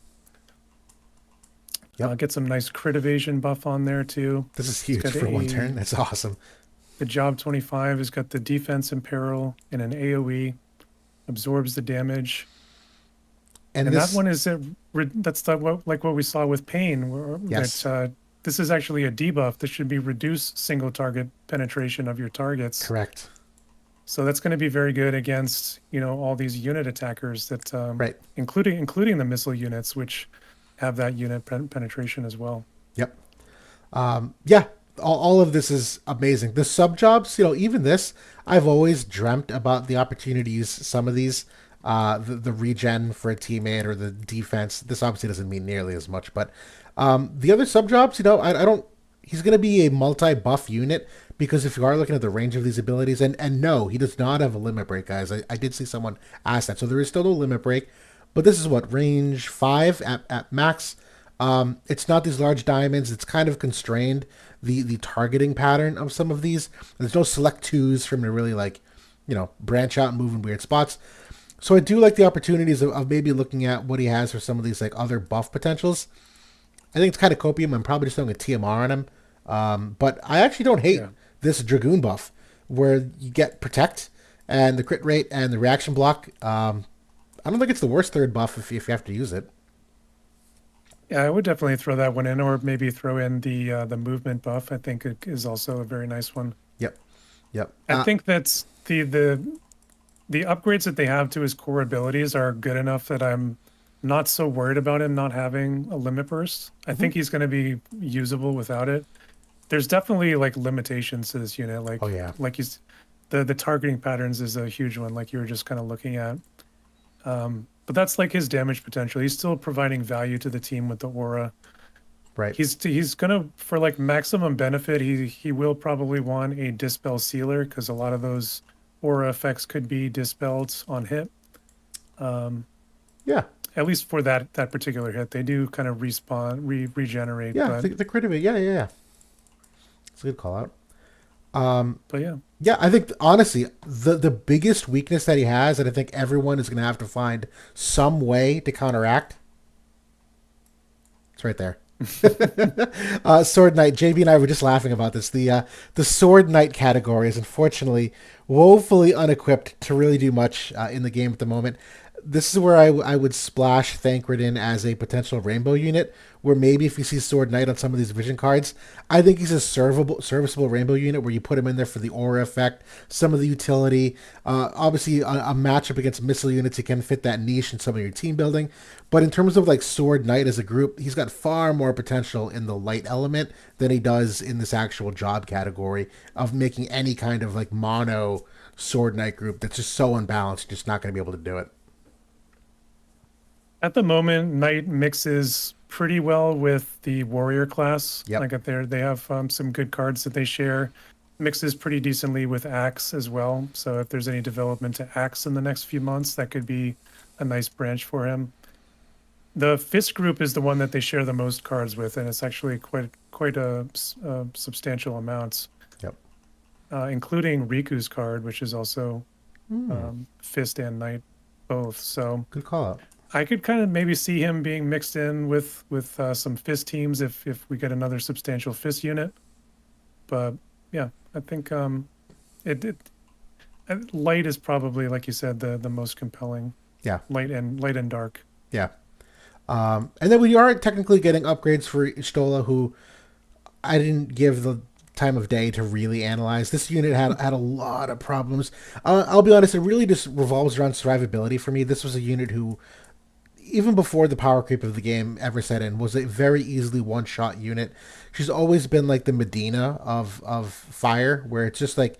Yep. Get some nice crit evasion buff on there too. This is huge for one turn. That's awesome. The Job 25 has got the defense imperil and an AoE, absorbs the damage. And that one is that's like what we saw with Paine. Yes. This is actually a debuff. This should be reduced single target penetration of your targets. Correct. So that's going to be very good against all these unit attackers that right, including the missile units, which have that unit penetration as well. Yep. Yeah. All of this is amazing. The sub jobs, even this, I've always dreamt about the opportunity to use some of these. The regen for a teammate or the defense. This obviously doesn't mean nearly as much, but the other sub jobs, I don't. He's going to be a multi-buff unit because if you are looking at the range of these abilities, and no, he does not have a limit break, guys. I did see someone ask that, so there is still no limit break. But this is what, range 5 at max. It's not these large diamonds. It's kind of constrained, the targeting pattern of some of these. There's no select twos for him to really branch out and move in weird spots. So I do like the opportunities of maybe looking at what he has for some of these other buff potentials. I think it's kind of copium. I'm probably just throwing a TMR on him. But I actually don't hate this Dragoon buff where you get Protect and the crit rate and the reaction block. I don't think it's the worst third buff if you have to use it. Yeah, I would definitely throw that one in, or maybe throw in the movement buff. I think it is also a very nice one. Yep. I think that's the upgrades that they have to his core abilities are good enough that I'm not so worried about him not having a limit burst. I Hmm. think he's going to be usable without it. There's definitely like limitations to this unit, Oh yeah, like the targeting patterns is a huge one, like you were just kind of looking at. But that's like his damage potential. He's still providing value to the team with the aura. right. He's gonna, for like maximum benefit, he will probably want a dispel sealer because a lot of those aura effects could be dispelled on hit. Um, Yeah, at least for that particular hit, they do kind of respawn, regenerate. yeah. The crit of it. Yeah, yeah, yeah. It's a good call out. Um, But yeah, yeah, I think honestly, the biggest weakness that he has, and I think everyone is going to have to find some way to counteract. It's right there. Sword Knight. JB and I were just laughing about this. The Sword Knight category is unfortunately woefully unequipped to really do much in the game at the moment. This is where I would splash Thancred in as a potential rainbow unit. Where maybe if you see Sword Knight on some of these vision cards, I think he's a serviceable rainbow unit where you put him in there for the aura effect, some of the utility. Obviously, a matchup against missile units, he can fit that niche in some of your team building. But in terms of like Sword Knight as a group, he's got far more potential in the light element than he does in this actual job category of making any kind of like mono Sword Knight group that's just so unbalanced, just not going to be able to do it. at the moment, Knight mixes pretty well with the warrior class. Yep. Like up there, they have some good cards that they share. Mixes pretty decently with Axe as well. So if there's any development to Axe in the next few months, that could be a nice branch for him. The Fist group is the one that they share the most cards with, and it's actually quite a substantial amounts, Yep. including Riku's card, which is also Hmm. Fist and Knight both. So Good call out. I could kind of maybe see him being mixed in with some Fist teams if we get another substantial Fist unit. But yeah, I think it light is probably, like you said, the most compelling. Yeah. Light and dark. Yeah. And then we are technically getting upgrades for Yshtola, who I didn't give the time of day to really analyze. This unit had a lot of problems. I'll be honest, it really just revolves around survivability for me. This was a unit who, even before the power creep of the game ever set in, was a very easily one-shot unit. She's always been like the Medina of fire, where it's just like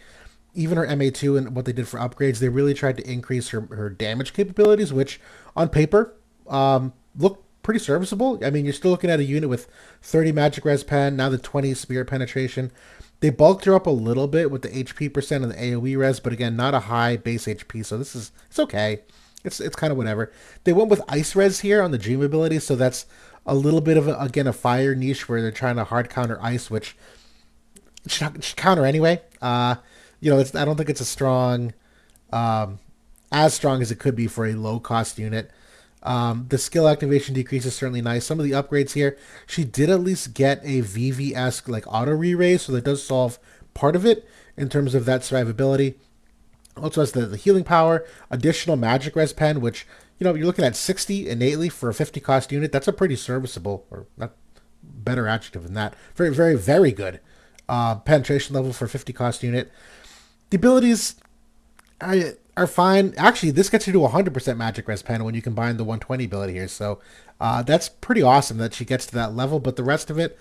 even her MA2 and what they did for upgrades, they really tried to increase her damage capabilities, which on paper look pretty serviceable. I mean, you're still looking at a unit with 30 magic res pen, now the 20 spirit penetration. They bulked her up a little bit with the HP percent and the AoE res, but again, not a high base HP, so it's okay. It's kind of whatever. They went with ice res here on the dream ability, so that's a little bit of again a fire niche where they're trying to hard counter ice, which should counter anyway. I don't think it's as strong as it could be for a low cost unit. The skill activation decrease is certainly nice. Some of the upgrades here, she did at least get a VV-esque like auto re-raise, so that does solve part of it in terms of that survivability. Also has the healing power, additional magic res pen, which you're looking at 60 innately for a 50 cost unit. That's a pretty serviceable, or not better adjective than that. Very, very, very good penetration level for a 50 cost unit. The abilities are fine. Actually, this gets you to 100% magic res pen when you combine the 120 ability here. So that's pretty awesome that she gets to that level. But the rest of it,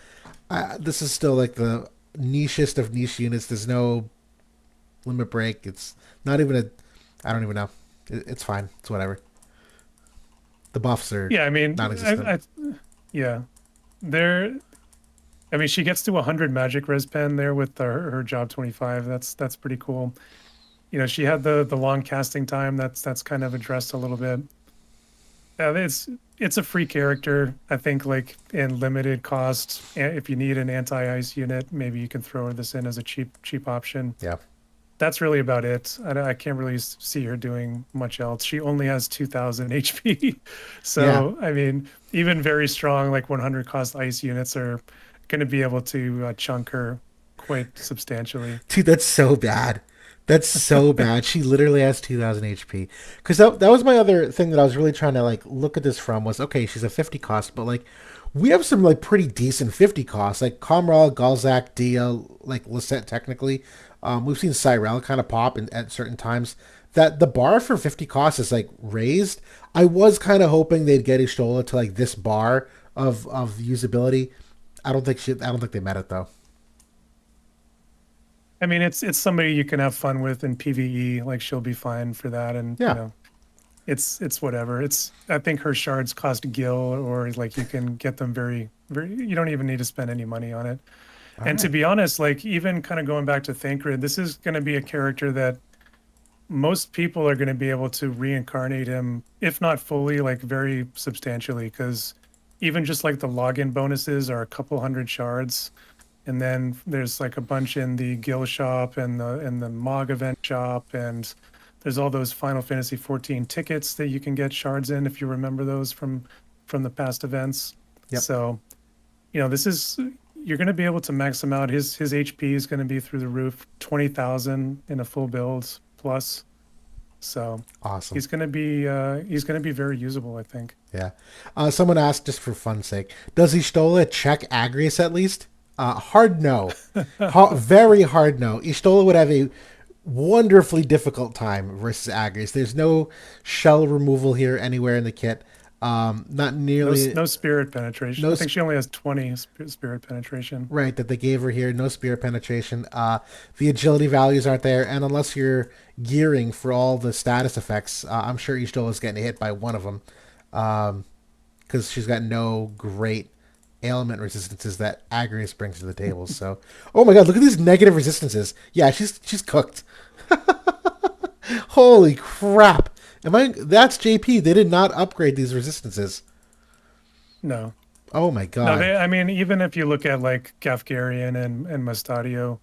this is still like the nichest of niche units. There's no limit break. It's not even I don't even know. It's fine. It's whatever. The buffs are Yeah, I mean, non-existent. yeah, there. I mean, she gets to 100 magic res pen there with her job 25. That's pretty cool. She had the long casting time. That's kind of addressed a little bit. It's a free character. I think like in limited cost. If you need an anti-ice unit, maybe you can throw this in as a cheap option. Yeah. That's really about it. I can't really see her doing much else. She only has 2,000 HP. Yeah. So, I mean, even very strong, like 100 cost ice units are going to be able to chunk her quite substantially. Dude, that's so bad. That's so bad. She literally has 2,000 HP. Because that was my other thing that I was really trying to like look at this from was, okay, she's a 50 cost, but like we have some like pretty decent 50 costs, like Comral, Galzak, Dia, like Lisette technically. We've seen Cyrell kind of pop at certain times. that the bar for 50 costs is like raised. I was kind of hoping they'd get Yshtola to like this bar of usability. I don't think they met it though. I mean, it's somebody you can have fun with in PvE. Like she'll be fine for that, and Yeah. it's whatever. I think her shards cost gil, or like you can get them very. You don't even need to spend any money on it. All And to right. be honest, like even kind of going back to Thancred, this is going to be a character that most people are going to be able to reincarnate him, if not fully, like very substantially, because even just like the login bonuses are a couple hundred shards, and then there's like a bunch in the Gil shop and the Mog event shop, and there's all those Final Fantasy 14 tickets that you can get shards in if you remember those from the past events. Yep. So this is you're going to be able to max him out. His HP is going to be through the roof, 20,000 in a full build plus. So Awesome. he's going to be very usable, I think. Yeah. Someone asked, just for fun's sake, does Yshtola check Agrius at least? Hard no. Very hard no. Yshtola would have a wonderfully difficult time versus Agrius. There's no shell removal here anywhere in the kit. Not No, nearly. no spirit penetration. No, I think she only has 20 spirit penetration. right, that they gave her here. No spirit penetration. The agility values aren't there, and unless you're gearing for all the status effects, I'm sure Yshtola is getting hit by one of them, because she's got no great ailment resistances that Agrius brings to the table. So, oh my god, look at these negative resistances. Yeah, she's cooked. Holy crap! Am I? That's JP. They did not upgrade these resistances. No, Oh my no. god. I mean, even if you look at like Gafgarian and Mustadio,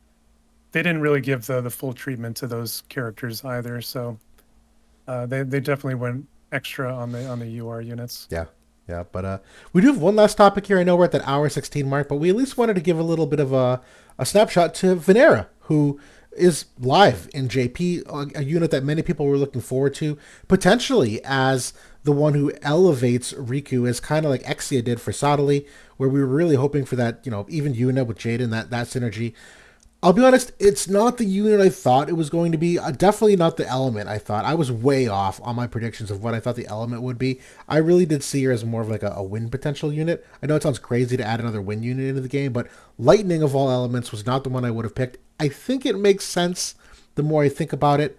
they didn't really give the full treatment to those characters either. So they definitely went extra on the UR units. Yeah, yeah. But we do have one last topic here. I know we're at that hour 16 mark, but we at least wanted to give a little bit of a snapshot to Vinera, who is live in JP, a unit that many people were looking forward to, potentially as the one who elevates Rikku, as kind of like Exia did for Sadali, where we were really hoping for that, even Yuna with Jaden, that synergy. I'll be honest, it's not the unit I thought it was going to be. Definitely not the element I thought. I was way off on my predictions of what I thought the element would be. I really did see her as more of like a win potential unit. I know it sounds crazy to add another win unit into the game, but lightning of all elements was not the one I would have picked. I think it makes sense the more I think about it.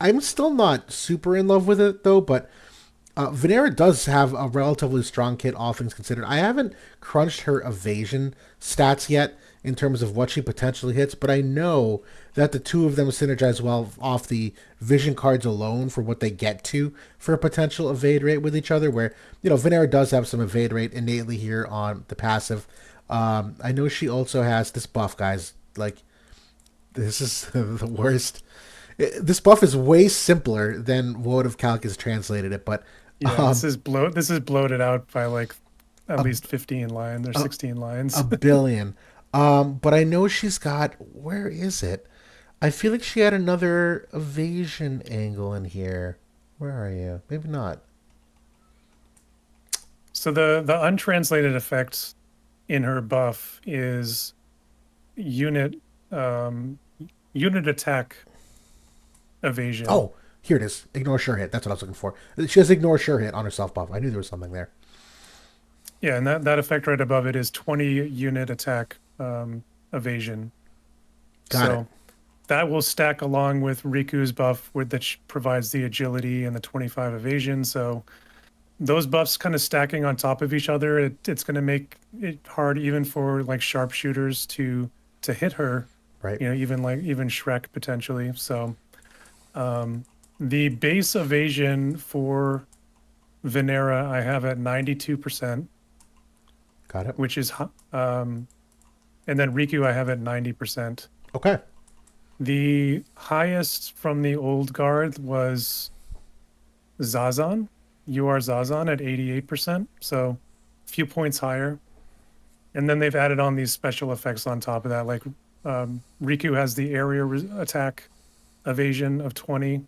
I'm still not super in love with it though, but Vinera does have a relatively strong kit, all things considered. I haven't crunched her evasion stats yet in terms of what she potentially hits, but I know that the two of them synergize well off the vision cards alone for what they get to for a potential evade rate with each other, where, Vinera does have some evade rate innately here on the passive. I know she also has this buff, guys. Like, this is the worst. This buff is way simpler than Woad of Calcus translated it, but Yeah, this is bloated out by like at a, least 15 lines or a, 16 a lines. billion. But I know she's got, where is it? I feel like she had another evasion angle in here. Where are you? Maybe not. So the untranslated effect in her buff is unit um unit attack evasion. Oh, here it is. Ignore sure hit. That's what I was looking for. She has ignore sure hit on her self buff. I knew there was something there. Yeah, and that effect right above it is 20 unit attack evasion. Got it. So that will stack along with Riku's buff that provides the agility and the 25 evasion. So those buffs kind of stacking on top of each other, it's going to make it hard even for like sharpshooters to hit her. Right. Even Shrek potentially. So the base evasion for Vinera I have at 92%, Got it. which is and then Riku I have at 90%. Okay. The highest from the old guard was Zazan. You are Zazan at 88%, so a few points higher. And then they've added on these special effects on top of that. Like Riku has the area attack evasion of 20,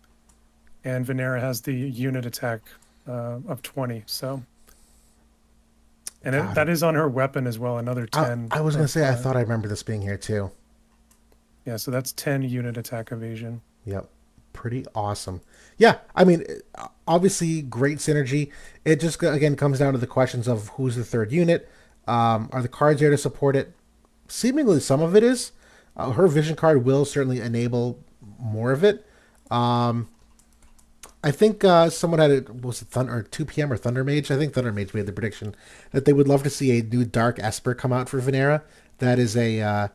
and Vinera has the unit attack of 20. So, and that is on her weapon as well, another 10. I was going to say, I thought I remember this being here too. Yeah, so that's 10 unit attack evasion. Yep. pretty awesome. Yeah, I mean, obviously great synergy. It just again comes down to the questions of who's the third unit. Are the cards there to support it? Seemingly, some of it is. Her vision card will certainly enable more of it. Um, I think someone had it was it Thunder or 2 p.m. or Thunder Mage. I think Thunder Mage made the prediction that they would love to see a new Dark Esper come out for Vinera. That is a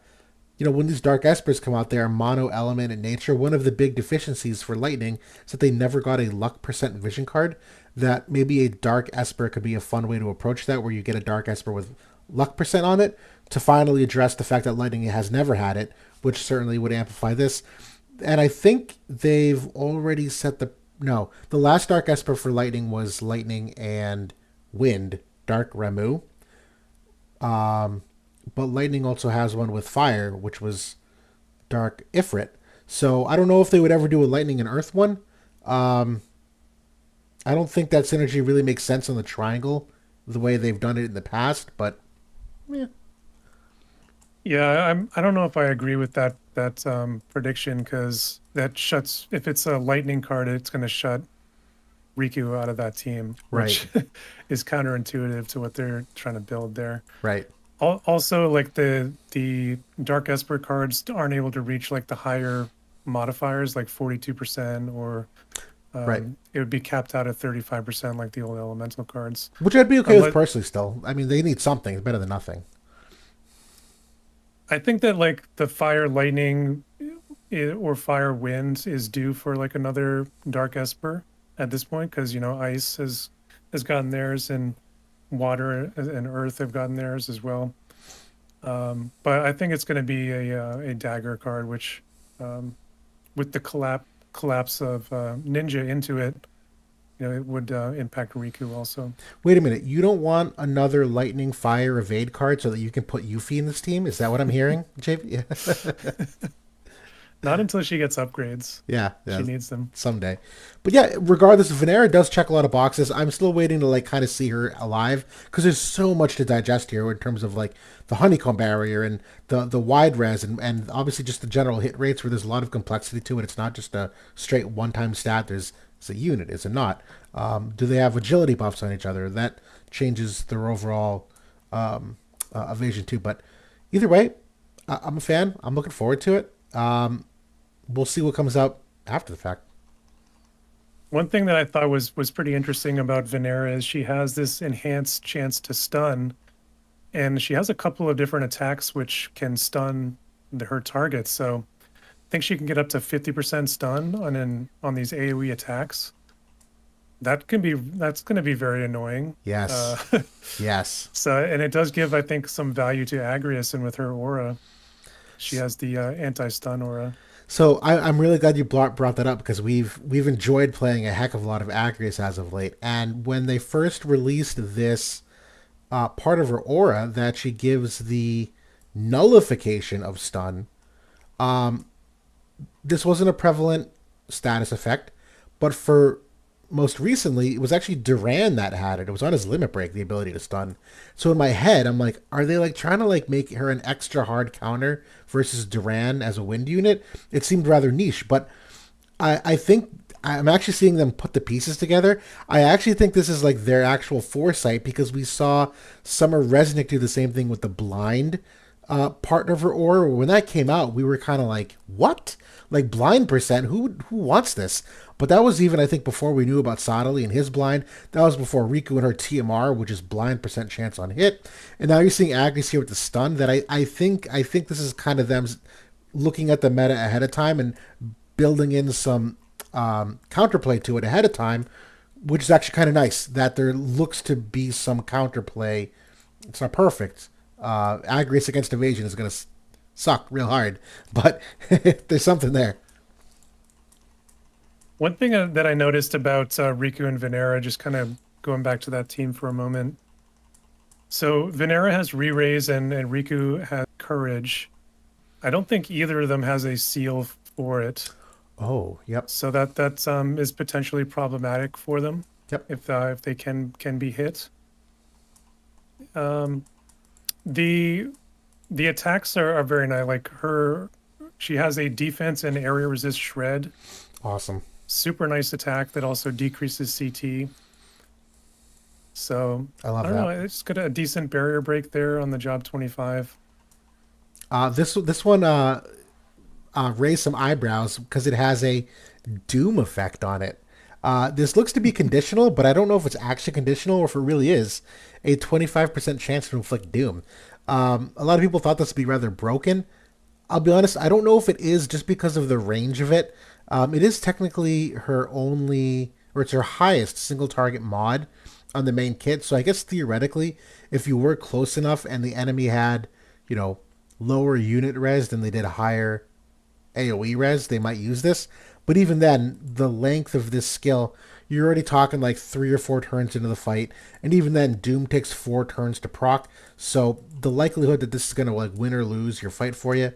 when these Dark Espers come out, they are mono element in nature. One of the big deficiencies for Lightning is that they never got a luck percent vision card. That maybe a Dark Esper could be a fun way to approach that, where you get a Dark Esper with luck percent on it to finally address the fact that Lightning has never had it, which certainly would amplify this. And I think they've already set the no. The last Dark Esper for Lightning was Lightning and Wind, Dark Ramu. Um, but Lightning also has one with Fire, which was Dark Ifrit. So I don't know if they would ever do a Lightning and Earth one. Um, I don't think that synergy really makes sense on the triangle the way they've done it in the past, but yeah. Yeah, I don't know if I agree with that prediction, because that shuts, if it's a lightning card, it's going to shut Rikku out of that team, Right. which is counterintuitive to what they're trying to build there. Right. Also, like the Dark Esper cards aren't able to reach like the higher modifiers, like 42%, or Right. it would be capped out at 35%, like the old elemental cards. Which I'd be okay with Unless, personally still. I mean, they need something. It's better than nothing. I think that like the fire lightning or fire wind is due for like another Dark Esper at this point, because ice has gotten theirs, and water and earth have gotten theirs as well. But I think it's going to be a dagger card, which with the collapse of ninja into it, it would impact Rikku also. Wait a minute. You don't want another Lightning Fire Evade card so that you can put Yuffie in this team? Is that what I'm hearing, JP? Yeah. Not until she gets upgrades. Yeah. She needs them. Someday. But yeah, regardless, Venera does check a lot of boxes. I'm still waiting to like kind of see her alive because there's so much to digest here in terms of like the honeycomb barrier and the wide res and obviously just the general hit rates where there's a lot of complexity to it. It's not just a straight one-time stat. It's a unit, is it not? Do they have agility buffs on each other? That changes their overall evasion too. But either way, I'm a fan. I'm looking forward to it. We'll see what comes out after the fact. One thing that I thought was pretty interesting about Vinera is she has this enhanced chance to stun, and she has a couple of different attacks which can stun her targets. So I think she can get up to 50% stun on these AoE attacks. That's going to be very annoying. Yes. Yes. So, and it does give, I think, some value to Agrius, and with her aura, she has the anti-stun aura. So I'm really glad you brought that up because we've enjoyed playing a heck of a lot of Agrius as of late. And when they first released this part of her aura that she gives the nullification of stun, this wasn't a prevalent status effect, but for most recently, it was actually Duran that had it. It was on his limit break, the ability to stun. So in my head, I'm like, are they like trying to like make her an extra hard counter versus Duran as a wind unit? It seemed rather niche, but I think I'm actually seeing them put the pieces together. I actually think this is like their actual foresight because we saw Summer Resnick do the same thing with the blind part of her aura. When that came out, we were kind of like, what? Like blind percent? Who wants this? But that was even, I think, before we knew about Sadali and his blind. That was before Rikku and her TMR, which is blind percent chance on hit. And now you're seeing Agnes here with the stun. That I think this is kind of them looking at the meta ahead of time and building in some counterplay to it ahead of time, which is actually kind of nice. That there looks to be some counterplay. It's not perfect. Agrius against evasion is going to suck real hard, but there's something there. One thing that I noticed about Rikku and Vinera, just kind of going back to that team for a moment. So Vinera has re-raise and Rikku has courage. I don't think either of them has a seal for it. Oh, yep. So that is potentially problematic for them. Yep. If they can be hit. The attacks are very nice. Like she has a defense and area resist shred. Awesome. Super nice attack that also decreases CT. So I love I don't know. that. It's got a decent barrier break there on the job 25. This one raised some eyebrows because it has a doom effect on it. This looks to be conditional, but I don't know if it's actually conditional or if it really is a 25% chance to inflict doom. A lot of people thought this would be rather broken. I'll be honest, I don't know if it is just because of the range of it. It is technically her only, or it's her highest single target mod on the main kit. So I guess theoretically, if you were close enough and the enemy had, you know, lower unit res than they did higher AoE res, they might use this. But even then, the length of this skill, you're already talking like 3 or 4 turns into the fight, and even then, Doom takes 4 turns to proc. So the likelihood that this is gonna like win or lose your fight for you,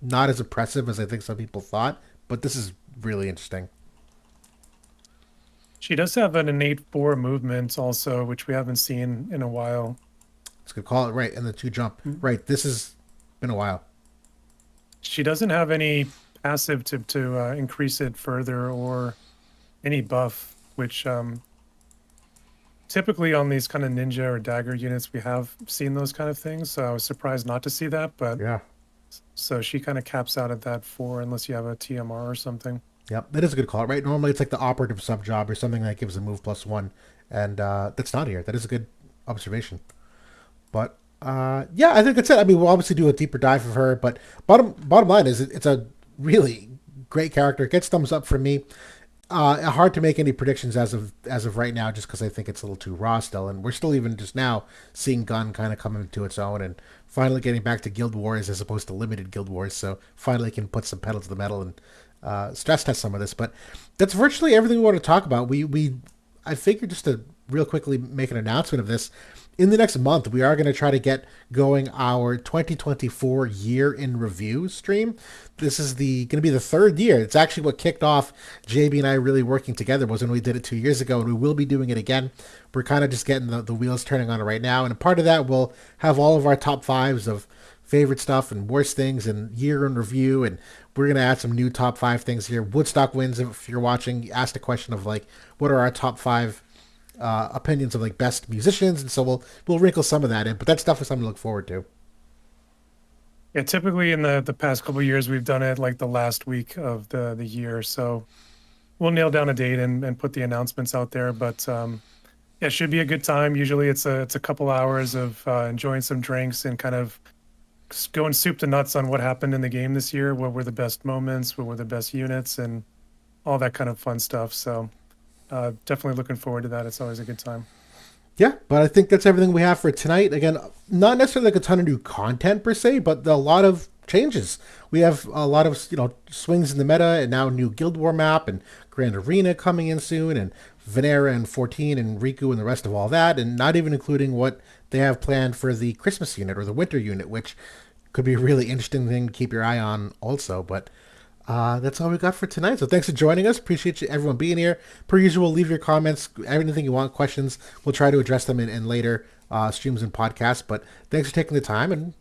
not as oppressive as I think some people thought. But this is really interesting. She does have an innate 4 movement also, which we haven't seen in a while. It's gonna call it right, and the 2 jump. Right, this has been a while. She doesn't have any passive to increase it further or any buff, which typically on these kind of ninja or dagger units, we have seen those kind of things. So I was surprised not to see that, but Yeah. so she kind of caps out at that 4 unless you have a TMR or something. Yep, that is a good call, right? Normally it's like the operative sub job or something that gives a move +1, and that's not here. That is a good observation. But yeah, I think that's it. I mean, we'll obviously do a deeper dive of her, but bottom line is it's a really great character. It gets thumbs up from me. Hard to make any predictions as of right now, just because I think it's a little too raw still, and we're still even just now seeing Gun kind of coming to its own and finally getting back to Guild Wars as opposed to limited Guild Wars. So finally can put some pedal to the metal and stress test some of this. But that's virtually everything we want to talk about. I figured just to real quickly make an announcement of this. In the next month, we are going to try to get going our 2024 year in review stream. This is going to be the 3rd year. It's actually what kicked off JB and I really working together was when we did it 2 years ago, and we will be doing it again. We're kind of just getting the wheels turning on it right now, and a part of that we'll have all of our top 5s of favorite stuff and worst things and year in review, and we're going to add some new top 5 things here. Woodstock wins, if you're watching, asked a question of like, what are our top 5 opinions of like best musicians, and so we'll wrinkle some of that in, but that stuff is something to look forward to. Yeah, typically in the past couple of years, we've done it like the last week of the year. So we'll nail down a date and put the announcements out there. But yeah, it should be a good time. Usually it's a couple hours of enjoying some drinks and kind of going soup to nuts on what happened in the game this year. What were the best moments? What were the best units? And all that kind of fun stuff. So definitely looking forward to that. It's always a good time. Yeah, but I think that's everything we have for tonight. Again, not necessarily like a ton of new content per se, but a lot of changes. We have a lot of swings in the meta, and now new Guild War map and Grand Arena coming in soon, and Vinera and 14 and Rikku and the rest of all that, and not even including what they have planned for the Christmas unit or the Winter unit, which could be a really interesting thing to keep your eye on also. But that's all we got for tonight. So thanks for joining us. Appreciate everyone being here. Per usual, leave your comments, anything you want, questions. We'll try to address them in later streams and podcasts. But thanks for taking the time, and